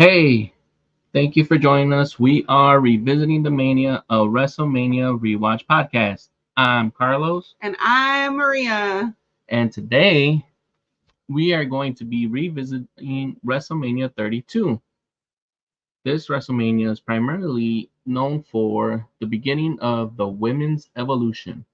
Hey, thank you for joining us. We are revisiting the Mania, a WrestleMania rewatch podcast. I'm Carlos, And I'm Maria. and today we are going to be revisiting WrestleMania 32. This WrestleMania is primarily known for the beginning of the women's evolution.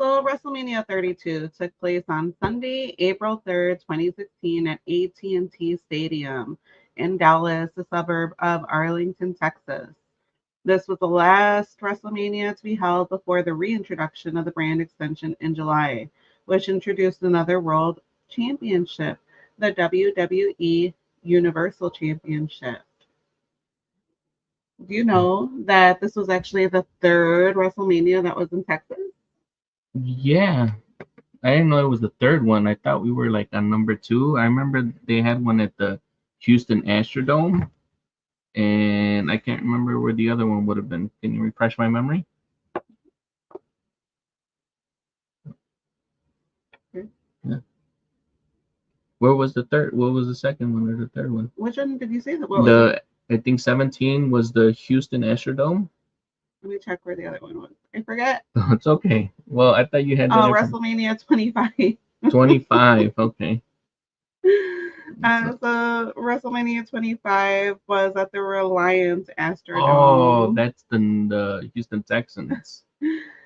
So, WrestleMania 32 took place on Sunday, April 3rd, 2016, at AT&T Stadium in Dallas, a suburb of Arlington, Texas. This was the last WrestleMania to be held before the reintroduction of the brand extension in July, which introduced another world championship, the WWE Universal Championship. Do you know that this was actually the third WrestleMania that was in Texas? Yeah, I didn't know it was the third one. I thought we were like on number two. I remember they had one at the Houston Astrodome, and I can't remember where the other one would have been. Can you refresh my memory? Yeah. Where was the third? What was the second one or the third one? Which one did you say that? What was it? I think 17 was the Houston Astrodome. Let me check where the other one was. I forget. It's okay. Well, I thought you had Oh, WrestleMania 25. 25. Okay. So WrestleMania 25 was at the Reliance Astrodome. Oh, that's the Houston Texans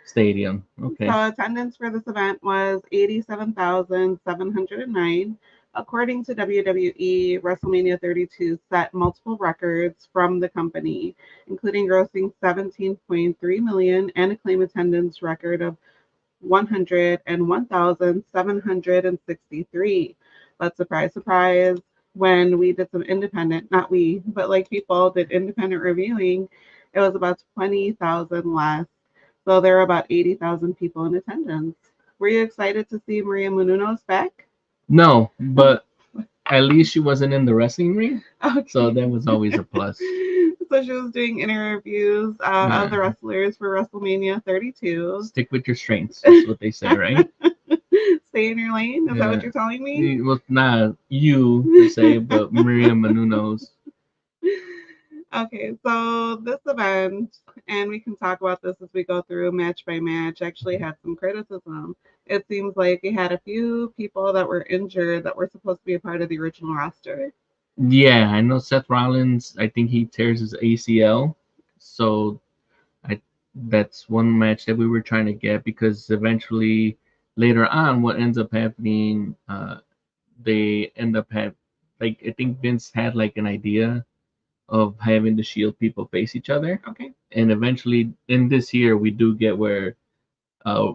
stadium. Okay. So attendance for this event was 87,709. According to WWE, WrestleMania 32 set multiple records from the company, including grossing 17.3 million and a claim attendance record of 101,763. But surprise, surprise, when we did some independent, not we, but like people did independent reviewing, it was about 20,000 less. So there were about 80,000 people in attendance. Were you excited to see Maria Menounos back? No, but at least she wasn't in the wrestling ring. Okay. So that was always a plus. So she was doing interviews of the wrestlers for WrestleMania 32. Stick with your strengths. That's what they say, right? Stay in your lane. Is that what you're telling me? Well, not you to say, but Maria Menounos. Okay, so this event, and we can talk about this as we go through match by match, actually had some criticism. It seems like we had a few people that were injured that were supposed to be a part of the original roster. Yeah, I know Seth Rollins. I think he tears his ACL, so I that's one match that we were trying to get because eventually later on, what ends up happening, they end up like I think Vince had like an idea of having the Shield people face each other. Okay. And eventually, in this year, we do get where uh,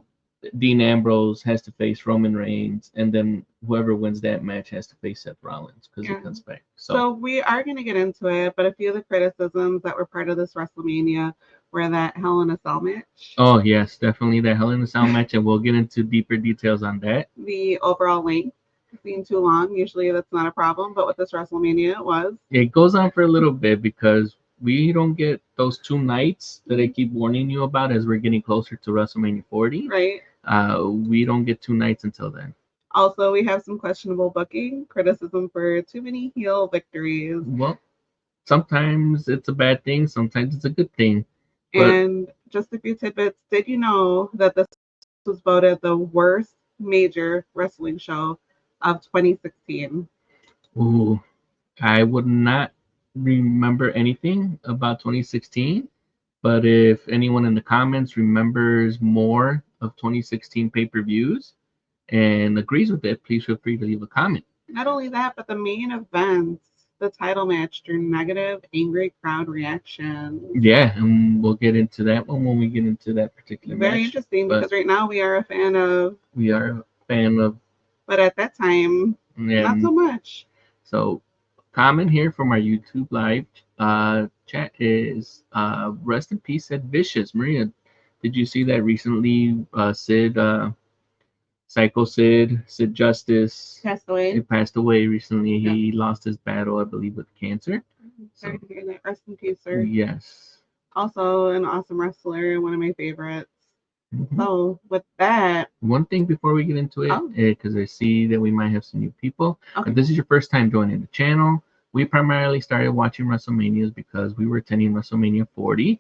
Dean Ambrose has to face Roman Reigns, and then whoever wins that match has to face Seth Rollins because he comes back. So we are going to get into it, but a few of the criticisms that were part of this WrestleMania were that Hell in a Cell match. Oh yes, definitely that Hell in a Cell match, and we'll get into deeper details on that. The overall length being too long, usually that's not a problem, but with this WrestleMania, it was. It goes on for a little bit because we don't get those 2 nights that I keep warning you about as we're getting closer to WrestleMania 40. Right. We don't get 2 nights until then. Also, we have some questionable booking, criticism for too many heel victories. Well, sometimes it's a bad thing, sometimes it's a good thing. And just a few tidbits. Did you know that this was voted the worst major wrestling show of 2016? Ooh, I would not remember anything about 2016, but if anyone in the comments remembers more of 2016 pay-per-views and agrees with it, please feel free to leave a comment. Not only that, but the main events, the title match, drew negative, angry crowd reaction. Yeah, and we'll get into that one when we get into that particular match. Very interesting because right now we are a fan of. We are a fan of. But at that time, not so much. So, comment here from our YouTube live chat is rest in peace, Sid Vicious. Maria, did you see that recently? Psycho Sid Justice passed away. He passed away recently. Yeah. He lost his battle, I believe, with cancer. Sorry to hear that. Rest in peace, sir. Yes. Also, an awesome wrestler, one of my favorites. Mhm. So with that, One thing before we get into it, oh, because I see that we might have some new people. If okay. this is your first time joining the channel, we primarily started watching WrestleManias because we were attending WrestleMania 40.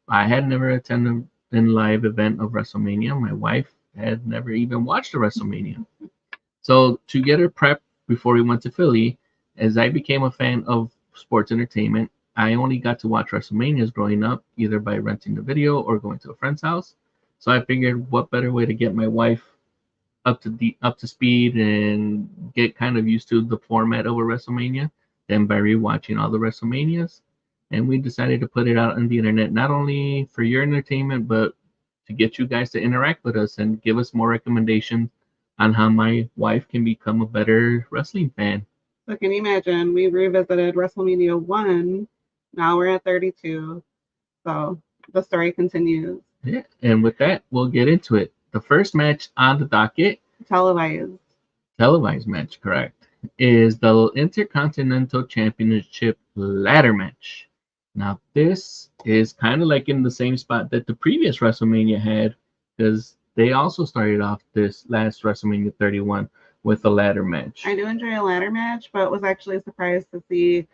I had never attended a live event of WrestleMania. My wife had never even watched a WrestleMania. So to get her prep before we went to Philly, as I became a fan of sports entertainment, I only got to watch WrestleManias growing up, either by renting the video or going to a friend's house. So I figured, what better way to get my wife up to speed and get kind of used to the format of a WrestleMania than by rewatching all the WrestleManias. And we decided to put it out on the internet, not only for your entertainment, but to get you guys to interact with us and give us more recommendations on how my wife can become a better wrestling fan. So can you imagine? We revisited WrestleMania 1. Now we're at 32. So the story continues. Yeah, and with that, we'll get into it. The first match on the docket, Televised. televised match, correct, is the Intercontinental Championship ladder match. Now, this is kind of like in the same spot that the previous WrestleMania had, because they also started off this last WrestleMania 31 with a ladder match. I do enjoy a ladder match, but was actually surprised to see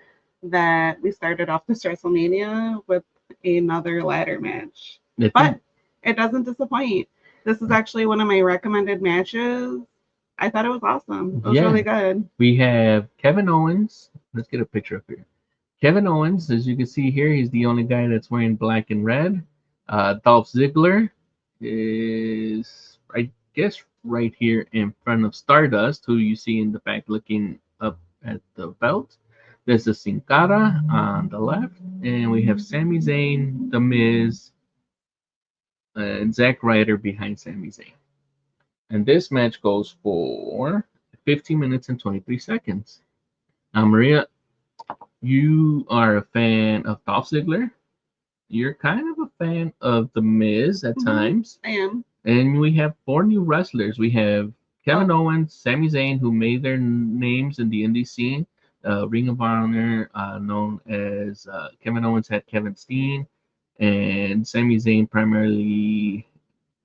that we started off this WrestleMania with another ladder match. I But think, it doesn't disappoint. This is actually one of my recommended matches. I thought it was awesome. It was yeah, really good. we have Kevin Owens. Let's get a picture up here. Kevin Owens, as you can see here, he's the only guy that's wearing black and red. Dolph Ziggler is, I guess, right here in front of Stardust, who you see in the back looking up at the belt. There's the Sin Cara on the left, and we have Sami Zayn, The Miz, and Zack Ryder behind Sami Zayn. And this match goes for 15 minutes and 23 seconds. Now, Maria, you are a fan of Dolph Ziggler. You're kind of a fan of The Miz at Mm-hmm. times. I am. And we have four new wrestlers. We have Kevin Oh, Owens, Sami Zayn, who made their names in the indie scene. Ring of Honor, known as Kevin Owens, had Kevin Steen, and Sami Zayn primarily,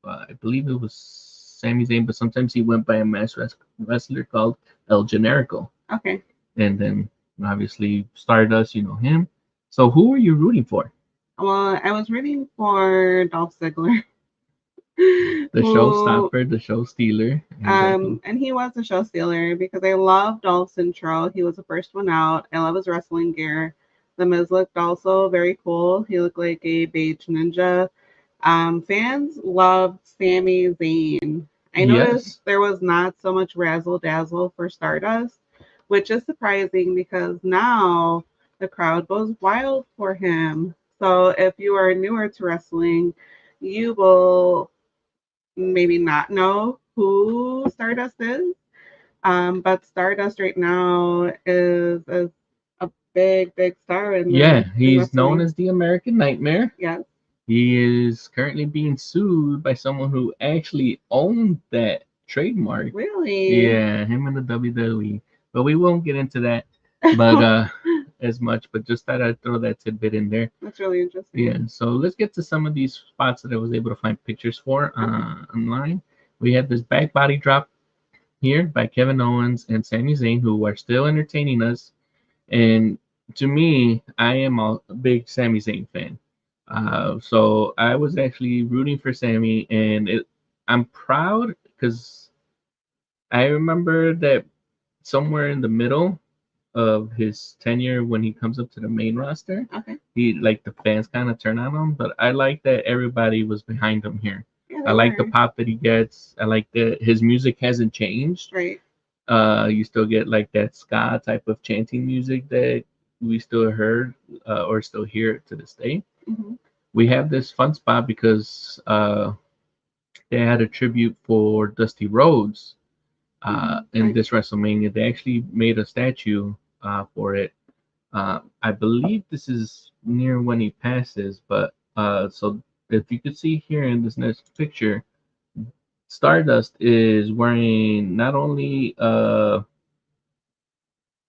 I believe it was Sami Zayn, but sometimes he went by a mass wrestler called El Generico. okay. And then obviously Stardust, you know him. So who are you rooting for? Well, I was rooting for Dolph Ziggler, The who showstopper, the show stealer, exactly. and he was a show stealer because I love Dolph's intro. He was the first one out. I love his wrestling gear. The Miz looked also very cool. He looked like a beige ninja. Fans loved Sami Zayn. I noticed Yes. there was not so much razzle dazzle for Stardust, which is surprising because now the crowd goes wild for him. So if you are newer to wrestling, you will maybe not know who Stardust is. But Stardust right now is a big, big star in Yeah, in he's known wrestling. as the American Nightmare. Yes, He is currently being sued by someone who actually owned that trademark. really. Yeah, him and the WWE. But we won't get into that but as much, but just thought I'd throw that tidbit in there. That's really Yeah, interesting. so let's get to some of these spots that I was able to find pictures for Okay. online. We have this back body drop here by Kevin Owens and Sami Zayn, who are still entertaining us. And to me, I am a big Sami Zayn fan. So I was actually rooting for Sami, and I'm proud because I remember that somewhere in the middle of his tenure when he comes up to the main roster, Okay. he like the fans kind of turn on him. But I like that everybody was behind him here. Yeah, I they like the were. pop that he gets. I like that his music hasn't changed. Right. You still get like that ska type of chanting music that we still heard or still hear to this day. Hmm. We have this fun spot because they had a tribute for Dusty Rhodes in Right. this WrestleMania. They actually made a statue for it. I believe this is near when he passes, but so if you could see here in this next picture, Stardust is wearing not only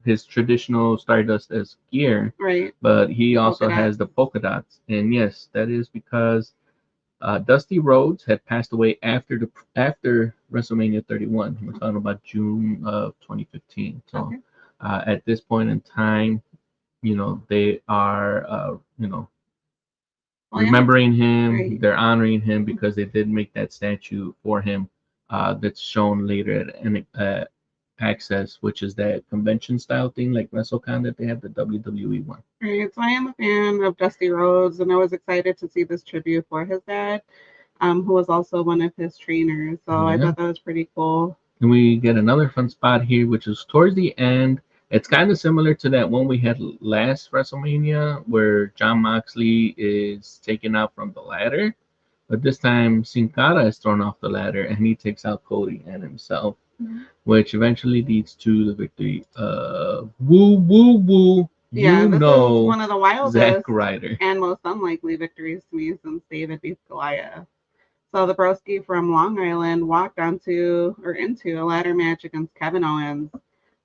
his traditional Stardust as gear, Right. but he The polka also dot. has the polka dots. And yes, that is because Dusty Rhodes had passed away after WrestleMania 31. We're talking about June of 2015. So Okay. at this point in time, they are Well, yeah. remembering him. Right. They're honoring him because they did make that statue for him. That's shown later at Access, which is that convention style thing like WrestleCon that they have, the WWE one. Right. So I am a fan of Dusty Rhodes, and I was excited to see this tribute for his dad, who was also one of his trainers. So I Yeah. thought that was pretty cool. And we get another fun spot here, which is towards the end. It's kind of similar to that one we had last WrestleMania, where John Moxley is taken out from the ladder. But this time, Sin Cara is thrown off the ladder, and he takes out Cody and himself, which eventually leads to the victory of Woo Woo Woo. Yeah, this is one of the Zack wildest Ryder. and most unlikely victories to me since David beat Goliath. So the broski from Long Island walked into a ladder match against Kevin Owens,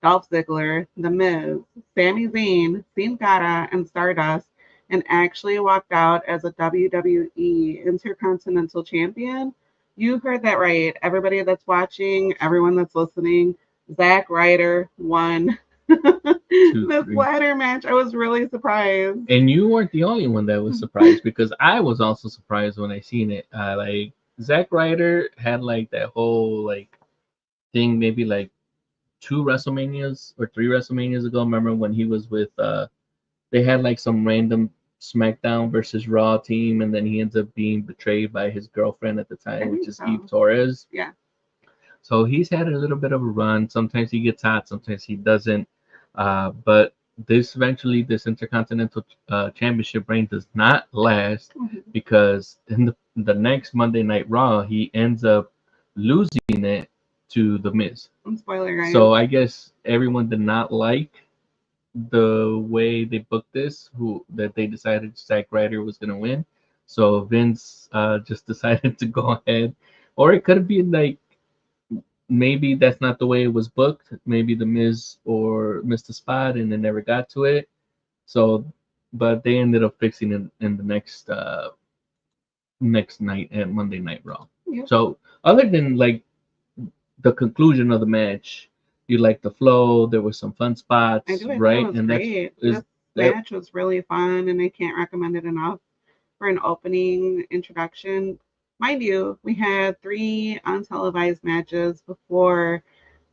Dolph Ziggler, The Miz, Sami Zayn, Sin Cara, and Stardust, and actually walked out as a WWE Intercontinental Champion. You heard that right. Everybody that's watching, everyone that's listening, Zack Ryder won this ladder match. I was really surprised. And you weren't the only one that was surprised because I was also surprised when I seen it. Like Zack Ryder had like that whole like thing maybe like 2 WrestleManias or 3 WrestleManias ago. Remember when he was with they had like some random SmackDown versus Raw team, and then he ends up being betrayed by his girlfriend at the time, which is Eve Torres. Yeah. So he's had a little bit of a run. Sometimes he gets hot, sometimes he doesn't. But this Intercontinental Championship reign does not last because in the next Monday Night Raw, he ends up losing it to The Miz. Spoiler, guys. So I guess everyone did not like the way they booked this, that they decided Zack Ryder was going to win. So Vince just decided to go ahead. Or it could have been like, maybe that's not the way it was booked. Maybe the Miz or missed the spot and they never got to it. So, but they ended up fixing it in the next night at Monday Night Raw. Yep. So, other than like the conclusion of the match, you like the flow. There were some fun spots, I do. right? It was great. This match was really fun, and I can't recommend it enough for an opening introduction. Mind you, we had 3 untelevised matches before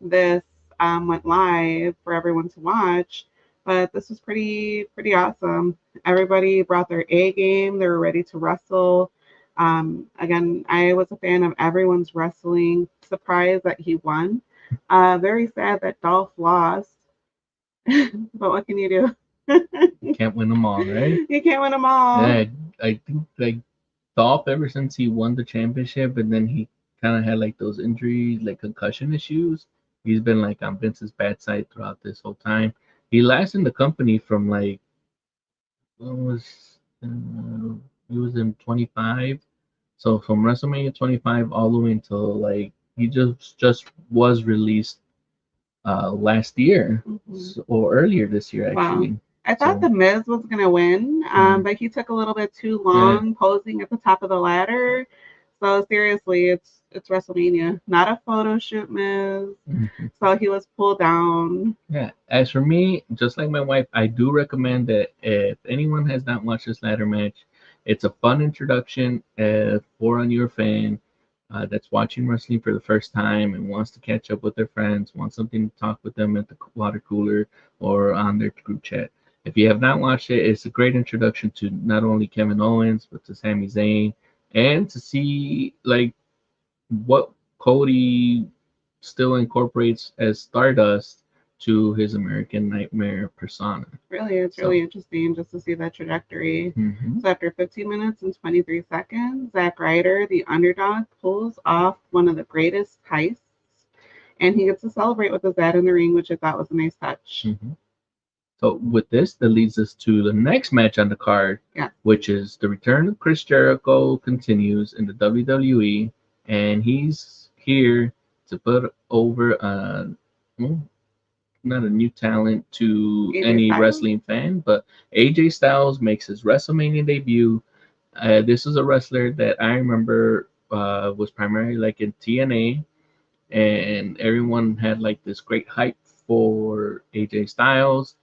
this went live for everyone to watch, but this was pretty awesome. Everybody brought their A game. They were ready to wrestle. Again, I was a fan of everyone's wrestling. Surprised that he won. Very sad that Dolph lost, but what can you do? You can't win them all, right? You can't win them all. Yeah, I think like Dolph, ever since he won the championship, and then he kind of had like those injuries, like concussion issues. He's been like on Vince's bad side throughout this whole time. He lasted in the company from like what was he was in 25, so from WrestleMania 25 all the way until like he just was released last year or earlier this year actually. Wow. I thought The Miz was gonna win, but he took a little bit too long posing at the top of the ladder. So seriously, it's WrestleMania, not a photo shoot, Miz. So he was pulled down. Yeah. As for me, just like my wife, I do recommend that if anyone has not watched this ladder match, it's a fun introduction for a newer fan that's watching wrestling for the first time and wants to catch up with their friends, wants something to talk with them at the water cooler or on their group chat. If you have not watched it, it's a great introduction to not only Kevin Owens but to Sami Zayn, and to see like what Cody still incorporates as Stardust to his American Nightmare persona. Really, it's really interesting just to see that trajectory. So after 15 minutes and 23 seconds, Zack Ryder, the underdog, pulls off one of the greatest heists, and he gets to celebrate with his dad in the ring, which I thought was a nice touch. So with this, that leads us to the next match on the card, which is the return of Chris Jericho continues in the WWE, and he's here to put over not a new talent to any wrestling fan, but AJ Styles makes his WrestleMania debut This was a wrestler that I remember was primarily like in TNA, and everyone had like this great hype for AJ Styles.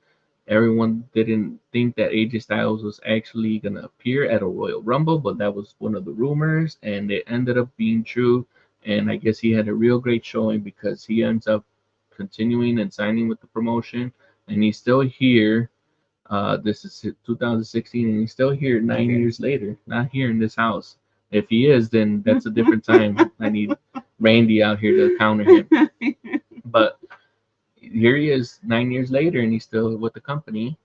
Everyone didn't think that AJ Styles was actually going to appear at a Royal Rumble, but that was one of the rumors, and it ended up being true. And I guess he had a real great showing because he ends up continuing and signing with the promotion, and he's still here. This is 2016, and he's still here 9 years later, not here in this house. If he is, then that's a different time. I need Randy out here to counter him. But here he is 9 years later, and he's still with the company.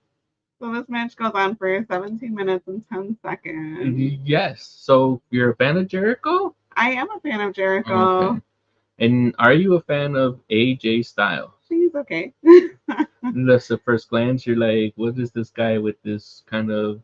So this match goes on for 17 minutes and 10 seconds. Yes. So you're a fan of Jericho? I am a fan of Jericho. Okay. And are you a fan of AJ Styles? He's okay. That's the first glance. You're like, what is this guy with this kind of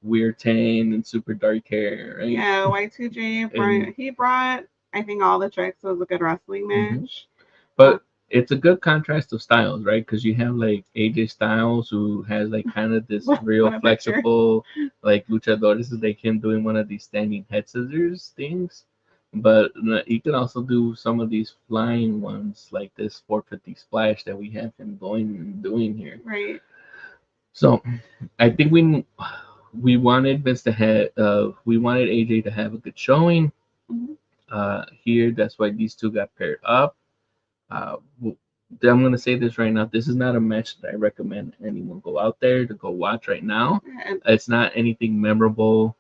weird tan and super dark hair, right? Yeah, Y2J. He brought, I think, all the tricks. It was a good wrestling match. But it's a good contrast of styles, right? Because you have like AJ Styles, who has like kind of this real flexible, like luchadores, is like him doing one of these standing head scissors things. But he can also do some of these flying ones, like this 450 splash that we have him going and doing here. Right. So I think we wanted Vince to have we wanted AJ to have a good showing. Here, that's why these two got paired up. I'm going to say this right now. This is not a match that I recommend anyone go out there to go watch right now. It's not anything memorable.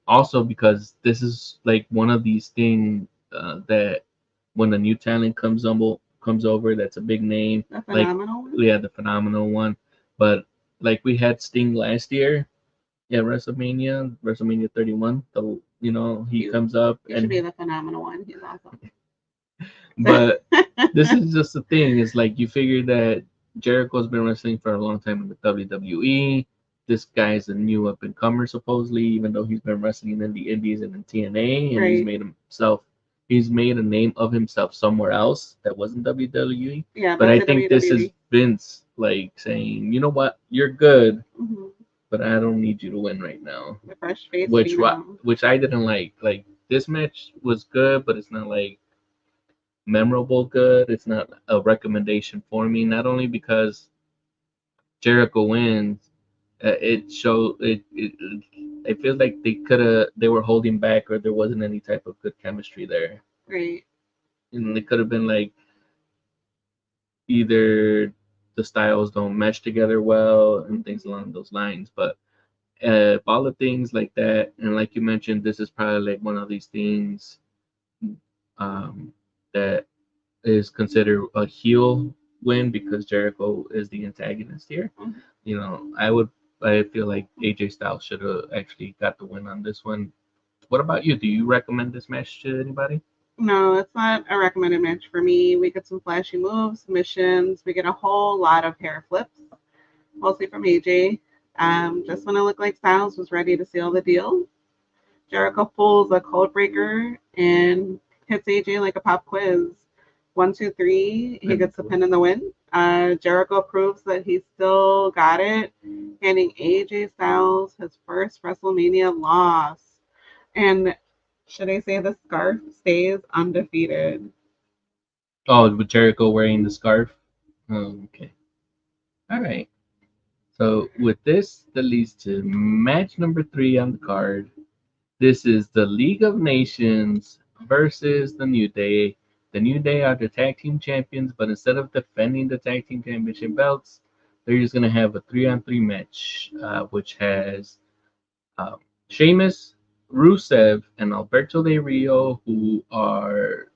Also, because this is like one of these things that when a new talent comes over, that's a big name. The phenomenal one? Yeah, the phenomenal one. But like we had Sting last year, yeah, WrestleMania 31. He comes up. He should be the phenomenal one. He's awesome. But this is just the thing. It's like you figure that Jericho's been wrestling for a long time in the WWE. This guy's a new up and comer supposedly, even though he's been wrestling in the Indies and in TNA, and he's made a name of himself somewhere else that wasn't WWE. Yeah, but I think WWE. This is Vince like saying, you know what, you're good, but I don't need you to win right now. The fresh face, which I didn't like. Like this match was good, but it's not like memorable good. It's not a recommendation for me. Not only because Jericho wins, it showed it. It feels like they were holding back, or there wasn't any type of good chemistry there. Right. And it could have been like either the styles don't mesh together well and things along those lines. But all the things like that, and like you mentioned, this is probably like one of these things that is considered a heel win because Jericho is the antagonist here. I feel like AJ Styles should have actually got the win on this one. What about you? Do you recommend this match to anybody? No, it's not a recommended match for me. We get some flashy moves, submissions. We get a whole lot of hair flips, mostly from AJ. Just when it looked like Styles was ready to seal the deal, Jericho pulls a code breaker and hits AJ like a pop quiz. 1, 2, 3. He gets the pin in the win. Jericho proves that he still got it, handing AJ Styles his first WrestleMania loss. And should I say the scarf stays undefeated? Oh, with Jericho wearing the scarf? Oh, okay. All right. So with this, that leads to match number 3 on the card. This is the League of Nations versus the New Day. The New Day are the tag team champions, but instead of defending the tag team championship belts, they're just going to have a 3-on-3 match, which has Sheamus, Rusev, and Alberto Del Rio, who are,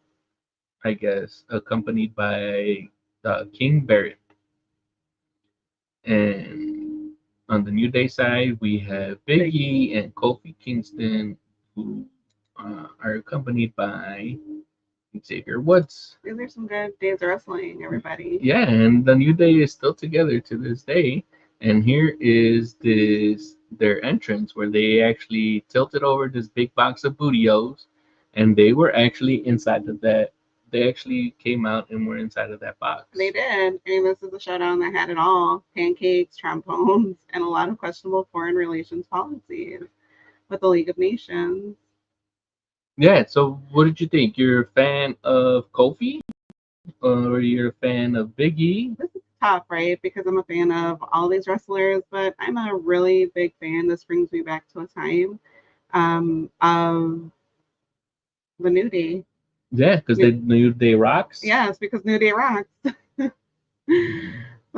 I guess, accompanied by King Barrett. And on the New Day side, we have Big E and Kofi Kingston, who are accompanied by Xavier Woods. These are some good days of wrestling, everybody. Yeah, and the New Day is still together to this day. And here is their entrance where they actually tilted over this big box of bootios, and they were actually inside of that. They actually came out and were inside of that box. They did. I mean, this is a showdown that had it all: pancakes, trombones, and a lot of questionable foreign relations policies. with the League of Nations. Yeah. So, what did you think? You're a fan of Kofi, or you're a fan of Big E? This is tough, right? Because I'm a fan of all these wrestlers, but I'm a really big fan. This brings me back to a time of the New Day. Yeah, because the New, New Day rocks. yes, because New Day rocks. So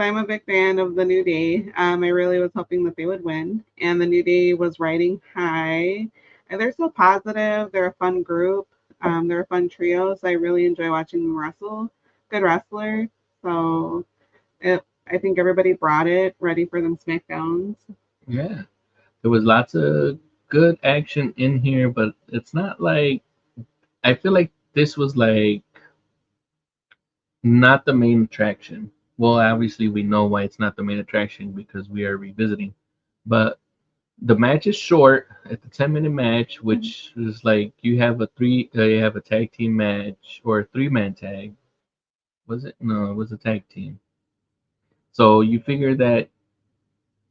I'm a big fan of the New Day. I really was hoping that they would win, and the New Day was riding high. And they're so positive. They're a fun group. They're a fun trio. So I really enjoy watching them wrestle. Good wrestler. So I think everybody brought it ready for them SmackDowns. Yeah, there was lots of good action in here, but it's not like I feel like this was like not the main attraction. Well, obviously we know why it's not the main attraction because we are revisiting. But the match is short at the 10-minute match, which is like you have a tag team match or a 3-man tag. Was it? No, it was a tag team. So you figure that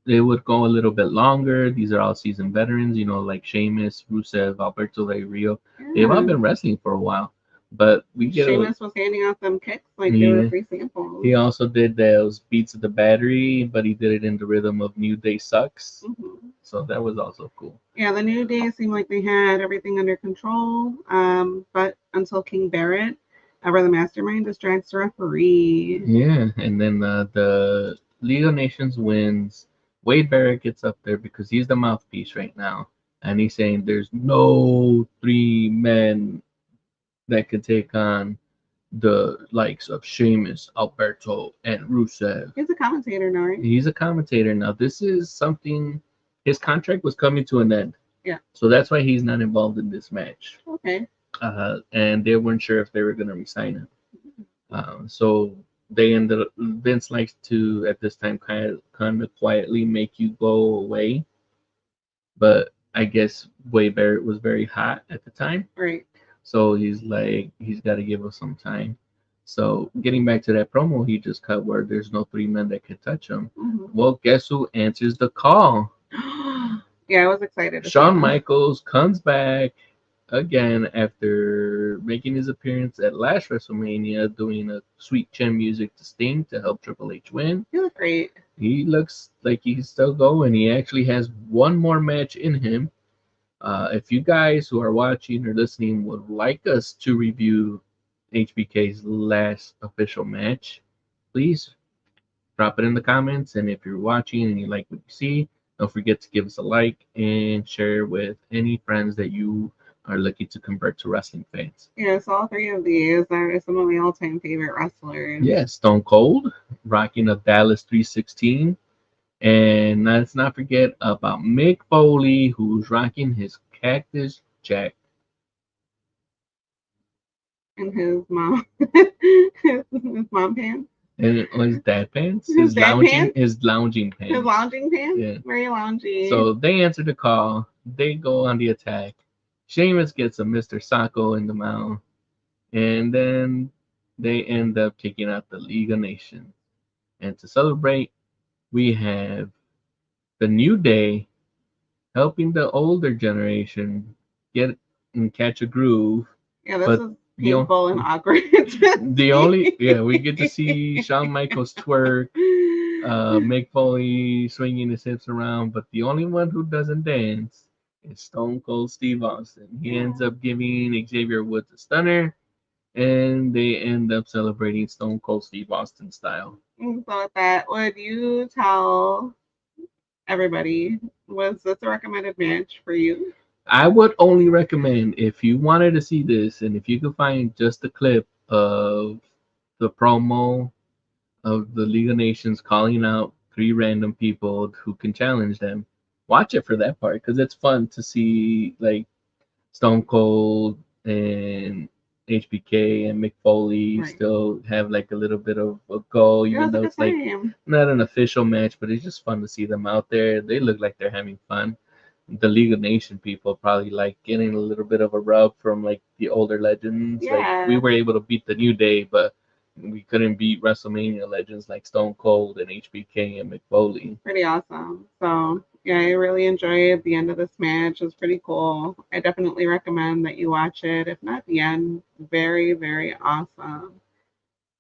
they would go a little bit longer. These are all seasoned veterans, like Sheamus, Rusev, Alberto Del Rio. They've all Yeah. been wrestling for a while. But we get a Sheamus was handing out them kicks like they were yeah. free samples. He also did those beats of the battery, but he did it in the rhythm of New Day Sucks. So that was also cool. Yeah, the New Day seemed like they had everything under control, but until King Barrett, ever the mastermind, distracts the referee. Yeah, and then the League of Nations wins. Wade Barrett gets up there because he's the mouthpiece right now, and he's saying there's no 3 men that could take on the likes of Sheamus, Alberto, and Rusev. He's a commentator now, right? He's a commentator now. This is something. His contract was coming to an end. Yeah. So that's why he's not involved in this match. Okay. And they weren't sure if they were going to resign him. So they ended up. Vince likes to at this time kind of quietly make you go away, but I guess Wade Barrett was very hot at the time. Right. So he's like, he's got to give us some time. So getting back to that promo he just cut where there's no 3 men that can touch him. Well, guess who answers the call? Yeah, I was excited. Shawn Michaels comes back again after making his appearance at last WrestleMania, doing a sweet chin music to Sting to help Triple H win. He looked great. He looks like he's still going. He actually has one more match in him. If you guys who are watching or listening would like us to review HBK's last official match, please drop it in the comments. And if you're watching and you like what you see, don't forget to give us a like and share with any friends that you are looking to convert to wrestling fans. Yes, all 3 of these are some of my all-time favorite wrestlers. Yeah, Stone Cold rocking a Dallas 316. And let's not forget about Mick Foley, who's rocking his Cactus Jack. And his mom, his mom pants. And his dad pants? His lounging pants? His lounging pants. His lounging pants? Yeah. Very loungy. So they answer the call. They go on the attack. Sheamus gets a Mr. Sacco in the mouth. And then they end up kicking out the League of Nations. And to celebrate, we have the New Day helping the older generation get and catch a groove. Yeah, this is painful and awkward. We get to see Shawn Michaels twerk, Mick Foley swinging his hips around, but the only one who doesn't dance is Stone Cold Steve Austin. He ends up giving Xavier Woods a stunner, and they end up celebrating Stone Cold Steve Austin style. So with that, would you tell everybody, was this a recommended match for you? I would only recommend if you wanted to see this and if you could find just a clip of the promo of the League of Nations calling out 3 random people who can challenge them, watch it for that part because it's fun to see like Stone Cold and HBK and Mick Foley still have like a little bit of a go, even though it's like not an official match, but it's just fun to see them out there. They look like they're having fun. The League of Nations people probably like getting a little bit of a rub from like the older legends. Yeah. Like we were able to beat the New Day, but we couldn't beat WrestleMania legends like Stone Cold and HBK and Mick Foley. Pretty awesome. So Yeah, I really enjoyed the end of this match. It was pretty cool. I definitely recommend that you watch it. If not the end, very, very awesome.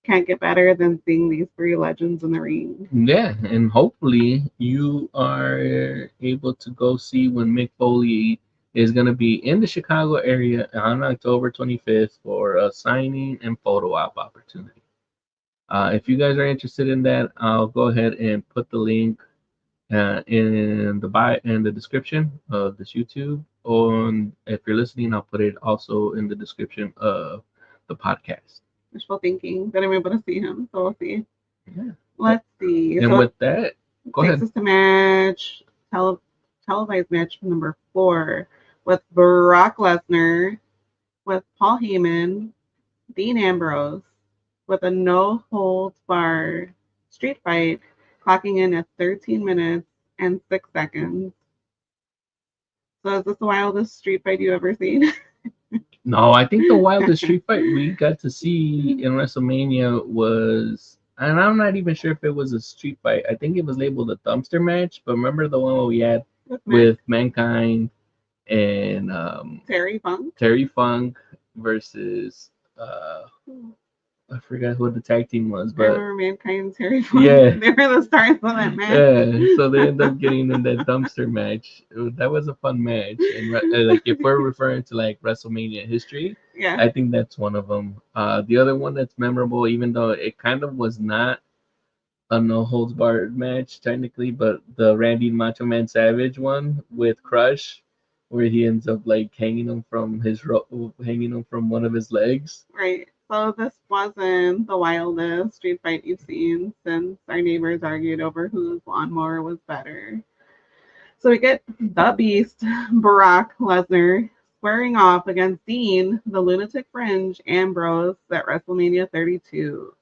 Can't get better than seeing these three legends in the ring. Yeah, and hopefully you are able to go see when Mick Foley is going to be in the Chicago area on October 25th for a signing and photo op opportunity. If you guys are interested in that, I'll go ahead and put the link in the description of this YouTube. On if you're listening, I'll put it also in the description of the podcast. Wishful thinking that I'm able to see him, so we'll see. Yeah. Let's see. And so with that, go takes ahead. us to match televised match number 4 with Brock Lesnar, with Paul Heyman, Dean Ambrose, with a no holds bar street fight, clocking in at 13 minutes and 6 seconds. So is this the wildest street fight you ever seen? No, I think the wildest street fight we got to see in WrestleMania was, and I'm not even sure if it was a street fight. I think it was labeled a dumpster match. But remember the one we had with Mankind and Terry Funk versus I forgot who the tag team was, but I remember Mankind and Terry Funk. Yeah, They were the stars of that match. Yeah, so they end up getting in that dumpster match. That was a fun match, and like if we're referring to like WrestleMania history, Yeah. I think that's one of them. The other one that's memorable, even though it kind of was not a no holds barred match technically, but the Randy Macho Man Savage one with Crush, where he ends up like hanging him from one of his legs. Right. So this wasn't the wildest street fight you've seen since our neighbors argued over whose lawnmower was better. So we get the Beast, Brock Lesnar, squaring off against Dean, the Lunatic Fringe, Ambrose at WrestleMania 32.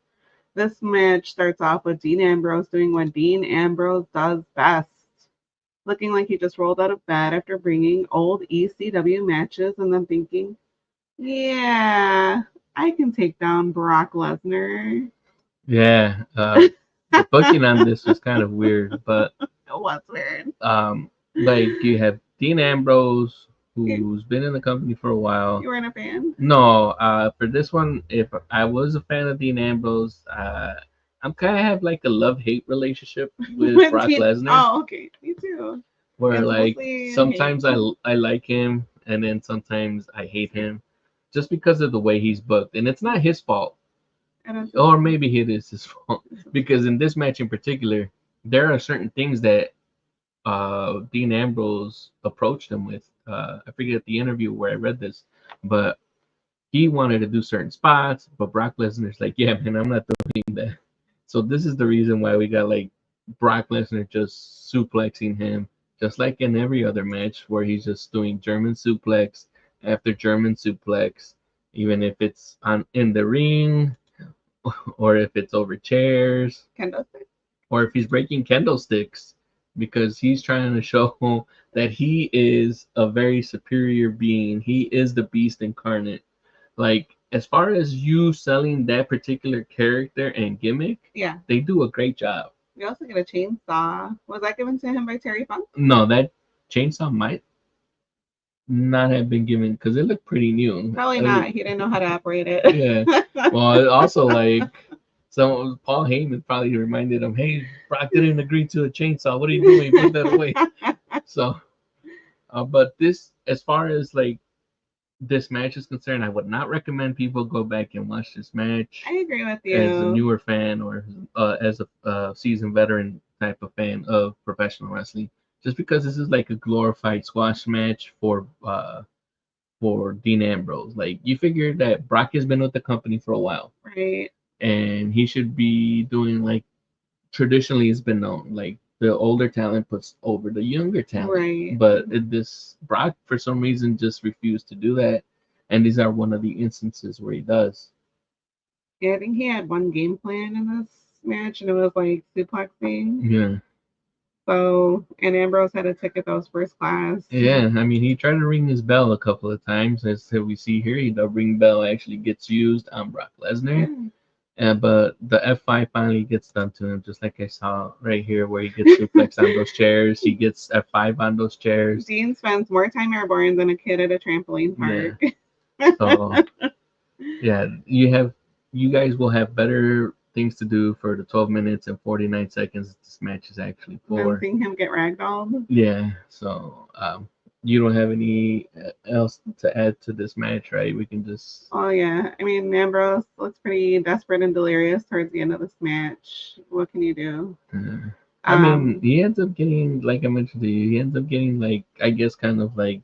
This match starts off with Dean Ambrose doing what Dean Ambrose does best, looking like he just rolled out of bed after bringing old ECW matches and then thinking, yeah, I can take down Brock Lesnar. Yeah, the booking on this was kind of weird, but What's weird? Like you have Dean Ambrose, who's been in the company for a while. You weren't a fan? No, for this one, if I was a fan of Dean Ambrose, I'm kind of have like a love-hate relationship with Brock Lesnar. Oh, okay, me too. Where like sometimes I like him, and then sometimes I hate him, just because of the way he's booked, and it's not his fault. Or maybe it is his fault, because in this match in particular, there are certain things that Dean Ambrose approached him with. I forget the interview where I read this, but he wanted to do certain spots, but Brock Lesnar's like, yeah, man, I'm not doing that. So this is the reason why we got like Brock Lesnar just suplexing him, just like in every other match where he's just doing German suplex after German suplex, even if it's in the ring or if it's over chairs, or if he's breaking candlesticks, because he's trying to show that he is a very superior being. He is the beast incarnate. Like, as far as you selling that particular character and gimmick, yeah, they do a great job. We also get a chainsaw. Was that given to him by Terry Funk? No, that chainsaw might not have been given because it looked pretty new. Probably not. He didn't know how to operate it. Yeah. Well, also like Paul Heyman probably reminded him, "Hey, Brock didn't agree to a chainsaw. What are you doing? Put that away." So, but this, as far as like this match is concerned, I would not recommend people go back and watch this match. I agree with you. As a newer fan or as a seasoned veteran type of fan of professional wrestling, just because this is like a glorified squash match for Dean Ambrose. Like, you figure that Brock has been with the company for a while, right? And he should be doing like traditionally it's been known, like the older talent puts over the younger talent. Right. But this Brock, for some reason, just refused to do that, and these are one of the instances where he does. Yeah, I think he had one game plan in this match, and it was like suplexing. Yeah. So, and Ambrose had a ticket that was first class. Yeah, I mean, he tried to ring his bell a couple of times. As we see here, the ring bell actually gets used on Brock Lesnar. Yeah. But the F5 finally gets done to him, just like I saw right here, where he gets suplex on those chairs. He gets F5 on those chairs. Dean spends more time airborne than a kid at a trampoline park. Yeah. So yeah, you guys will have better things to do for the 12 minutes and 49 seconds this match is actually I'm for. seeing him get ragdolled. Yeah. So you don't have any else to add to this match, right? We can just. Oh yeah, I mean Ambrose looks pretty desperate and delirious towards the end of this match. What can you do? I mean, he ends up getting, like I mentioned to you, he ends up getting like, I guess, kind of like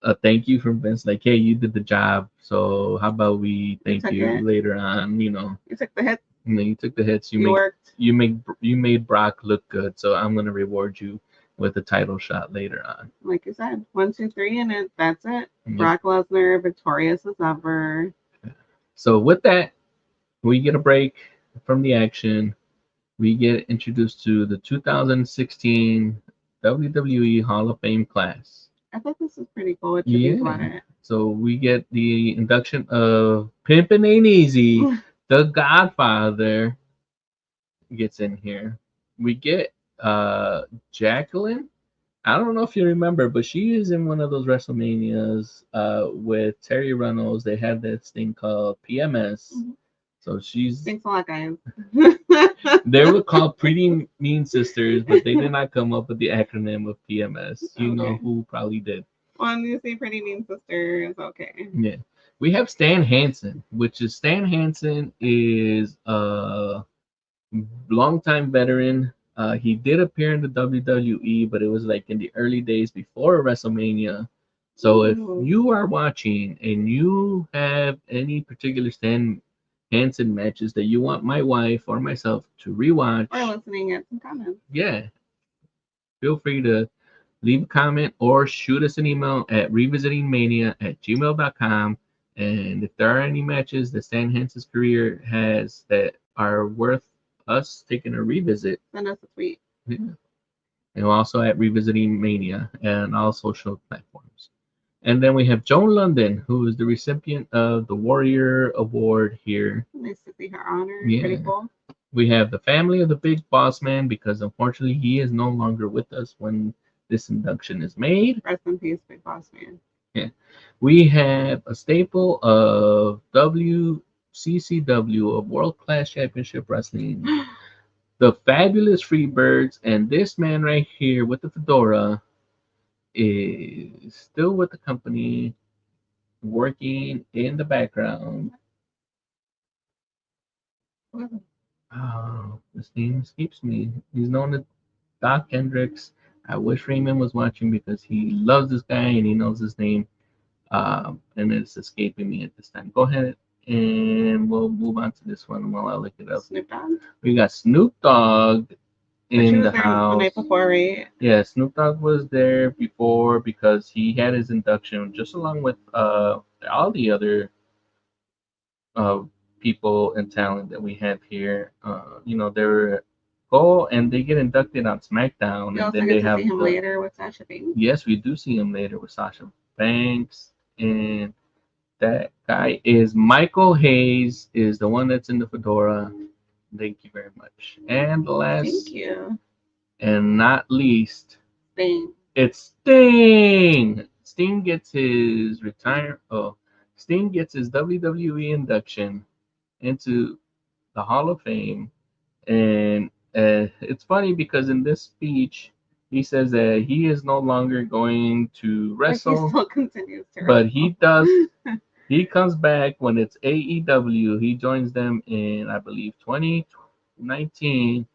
a thank you from Vince, like, hey, you did the job, so how about we thank you later on? You took the hits. You took the hits. You worked. You made Brock look good, so I'm gonna reward you with a title shot later on. Like you said, 1, 2, 3, and that's it. Yep. Brock Lesnar victorious as ever. So with that, we get a break from the action. We get introduced to the 2016 WWE Hall of Fame class. I thought this was pretty cool. What you think about it? So we get the induction of Pimpin' Ain't Easy, the Godfather gets in here. We get Jacqueline. I don't know if you remember, but she is in one of those WrestleManias with Terry Reynolds. They had this thing called PMS. Mm-hmm. So she's. Thanks a lot, guys. They were called Pretty Mean Sisters, but they did not come up with the acronym of PMS. You know who probably did. When you say Pretty Mean Sisters, okay. Yeah. We have Stan Hansen, which is Stan Hansen is a longtime veteran. He did appear in the WWE, but it was like in the early days before WrestleMania. So if you are watching and you have any particular Stan Hansen matches that you want my wife or myself to rewatch, or listening at some comments, yeah, feel free to leave a comment or shoot us an email at revisitingmania@gmail.com. And if there are any matches that Stan Hansen's career has that are worth us taking a revisit, send us a tweet. Yeah. And also at Revisiting Mania and all social platforms. And then we have Joan London, who is the recipient of the Warrior Award here. Nice to see her honored. Yeah. Pretty cool. We have the family of the Big Boss Man, because unfortunately he is no longer with us when this induction is made. Rest in peace, Big Boss Man. Yeah. We have a staple of WCCW, of World Class Championship Wrestling. The Fabulous Freebirds, and this man right here with the fedora is still with the company, working in the background. Oh, this name escapes me. He's known as Doc Hendricks. I wish Raymond was watching because he loves this guy and he knows his name. And it's escaping me at this time. Go ahead and we'll move on to this one while I look it up. Snoop Dogg. We got Snoop Dogg in the house. The night before, right? Yeah, Snoop Dogg was there before because he had his induction just along with all the other people and talent that we have here. They're go and they get inducted on SmackDown, and then they have see him later with Sasha Banks. Yes, we do see him later with Sasha Banks, and that guy is Michael Hayes, is the one that's in the fedora. Thank you very much. And the last, thank you, and not least, Sting. It's Sting. Sting gets his Sting gets his WWE induction into the Hall of Fame, and it's funny because in this speech he says that he is no longer going to wrestle, he still continues to but he does. He comes back when it's AEW. He joins them in, I believe, 2019,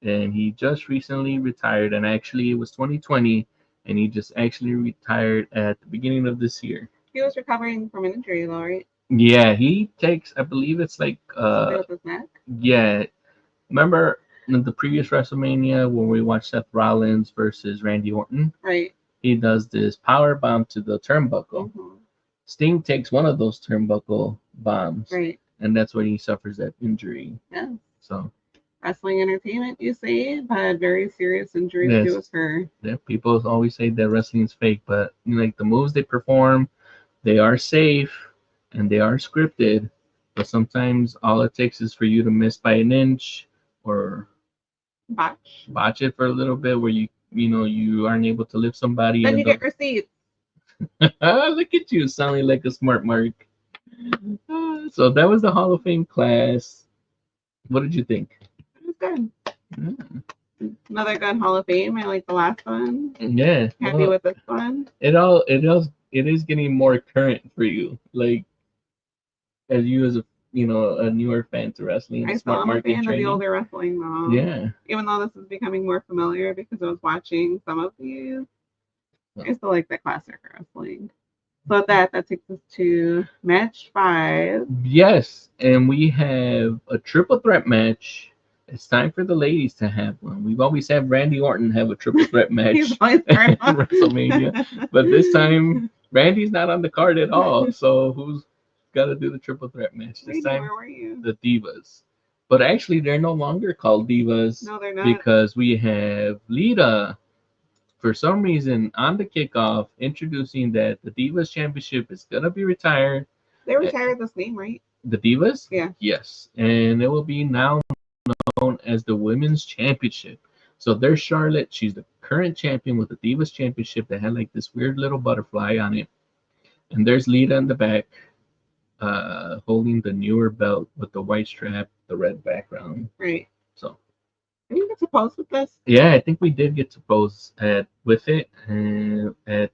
and he just recently retired. And actually, it was 2020, and he just actually retired at the beginning of this year. He was recovering from an injury, though, right? Yeah, he takes, I believe it's like with his neck? Yeah. Remember in the previous WrestleMania when we watched Seth Rollins versus Randy Orton? Right. He does this power bomb to the turnbuckle. Mm-hmm. Sting takes one of those turnbuckle bombs. Right. And that's when he suffers that injury. Yeah. So wrestling entertainment, you say, but very serious injuries to occur. Yeah, people always say that wrestling's fake, but like the moves they perform, they are safe and they are scripted, But sometimes all it takes is for you to miss by an inch or botch it for a little bit where you aren't able to lift somebody Then and you get receipts. look at you sounding like a smart mark. So that was the Hall of Fame class. What did you think? It was good. Another good Hall of Fame. I like the last one. Yeah. Happy with this one. It is getting more current for you. Like as you as a newer fan to wrestling, I the still smart am a marketing fan of the training. older wrestling though. Yeah. Even though this is becoming more familiar because I was watching some of these, I still like the classic wrestling. So that takes us to match 5. Yes, and we have a triple threat match. It's time for the ladies to have one. We've always had Randy Orton have a triple threat match He's in always part of WrestleMania, but this time Randy's not on the card at all. So who's got to do the triple threat match this Randy, time? where were you? The Divas. But actually, they're no longer called Divas. No, they're not. Because we have Lita, for some reason, on the kickoff, introducing that the Divas Championship is going to be retired. They retired this name, right? The Divas? Yeah. Yes. And it will be now known as the Women's Championship. So there's Charlotte. She's the current champion with the Divas Championship that had like this weird little butterfly on it. And there's Lita in the back, holding the newer belt with the white strap, the red background. Right. So did you get to pose with this? Yeah, I think we did get to pose with it and at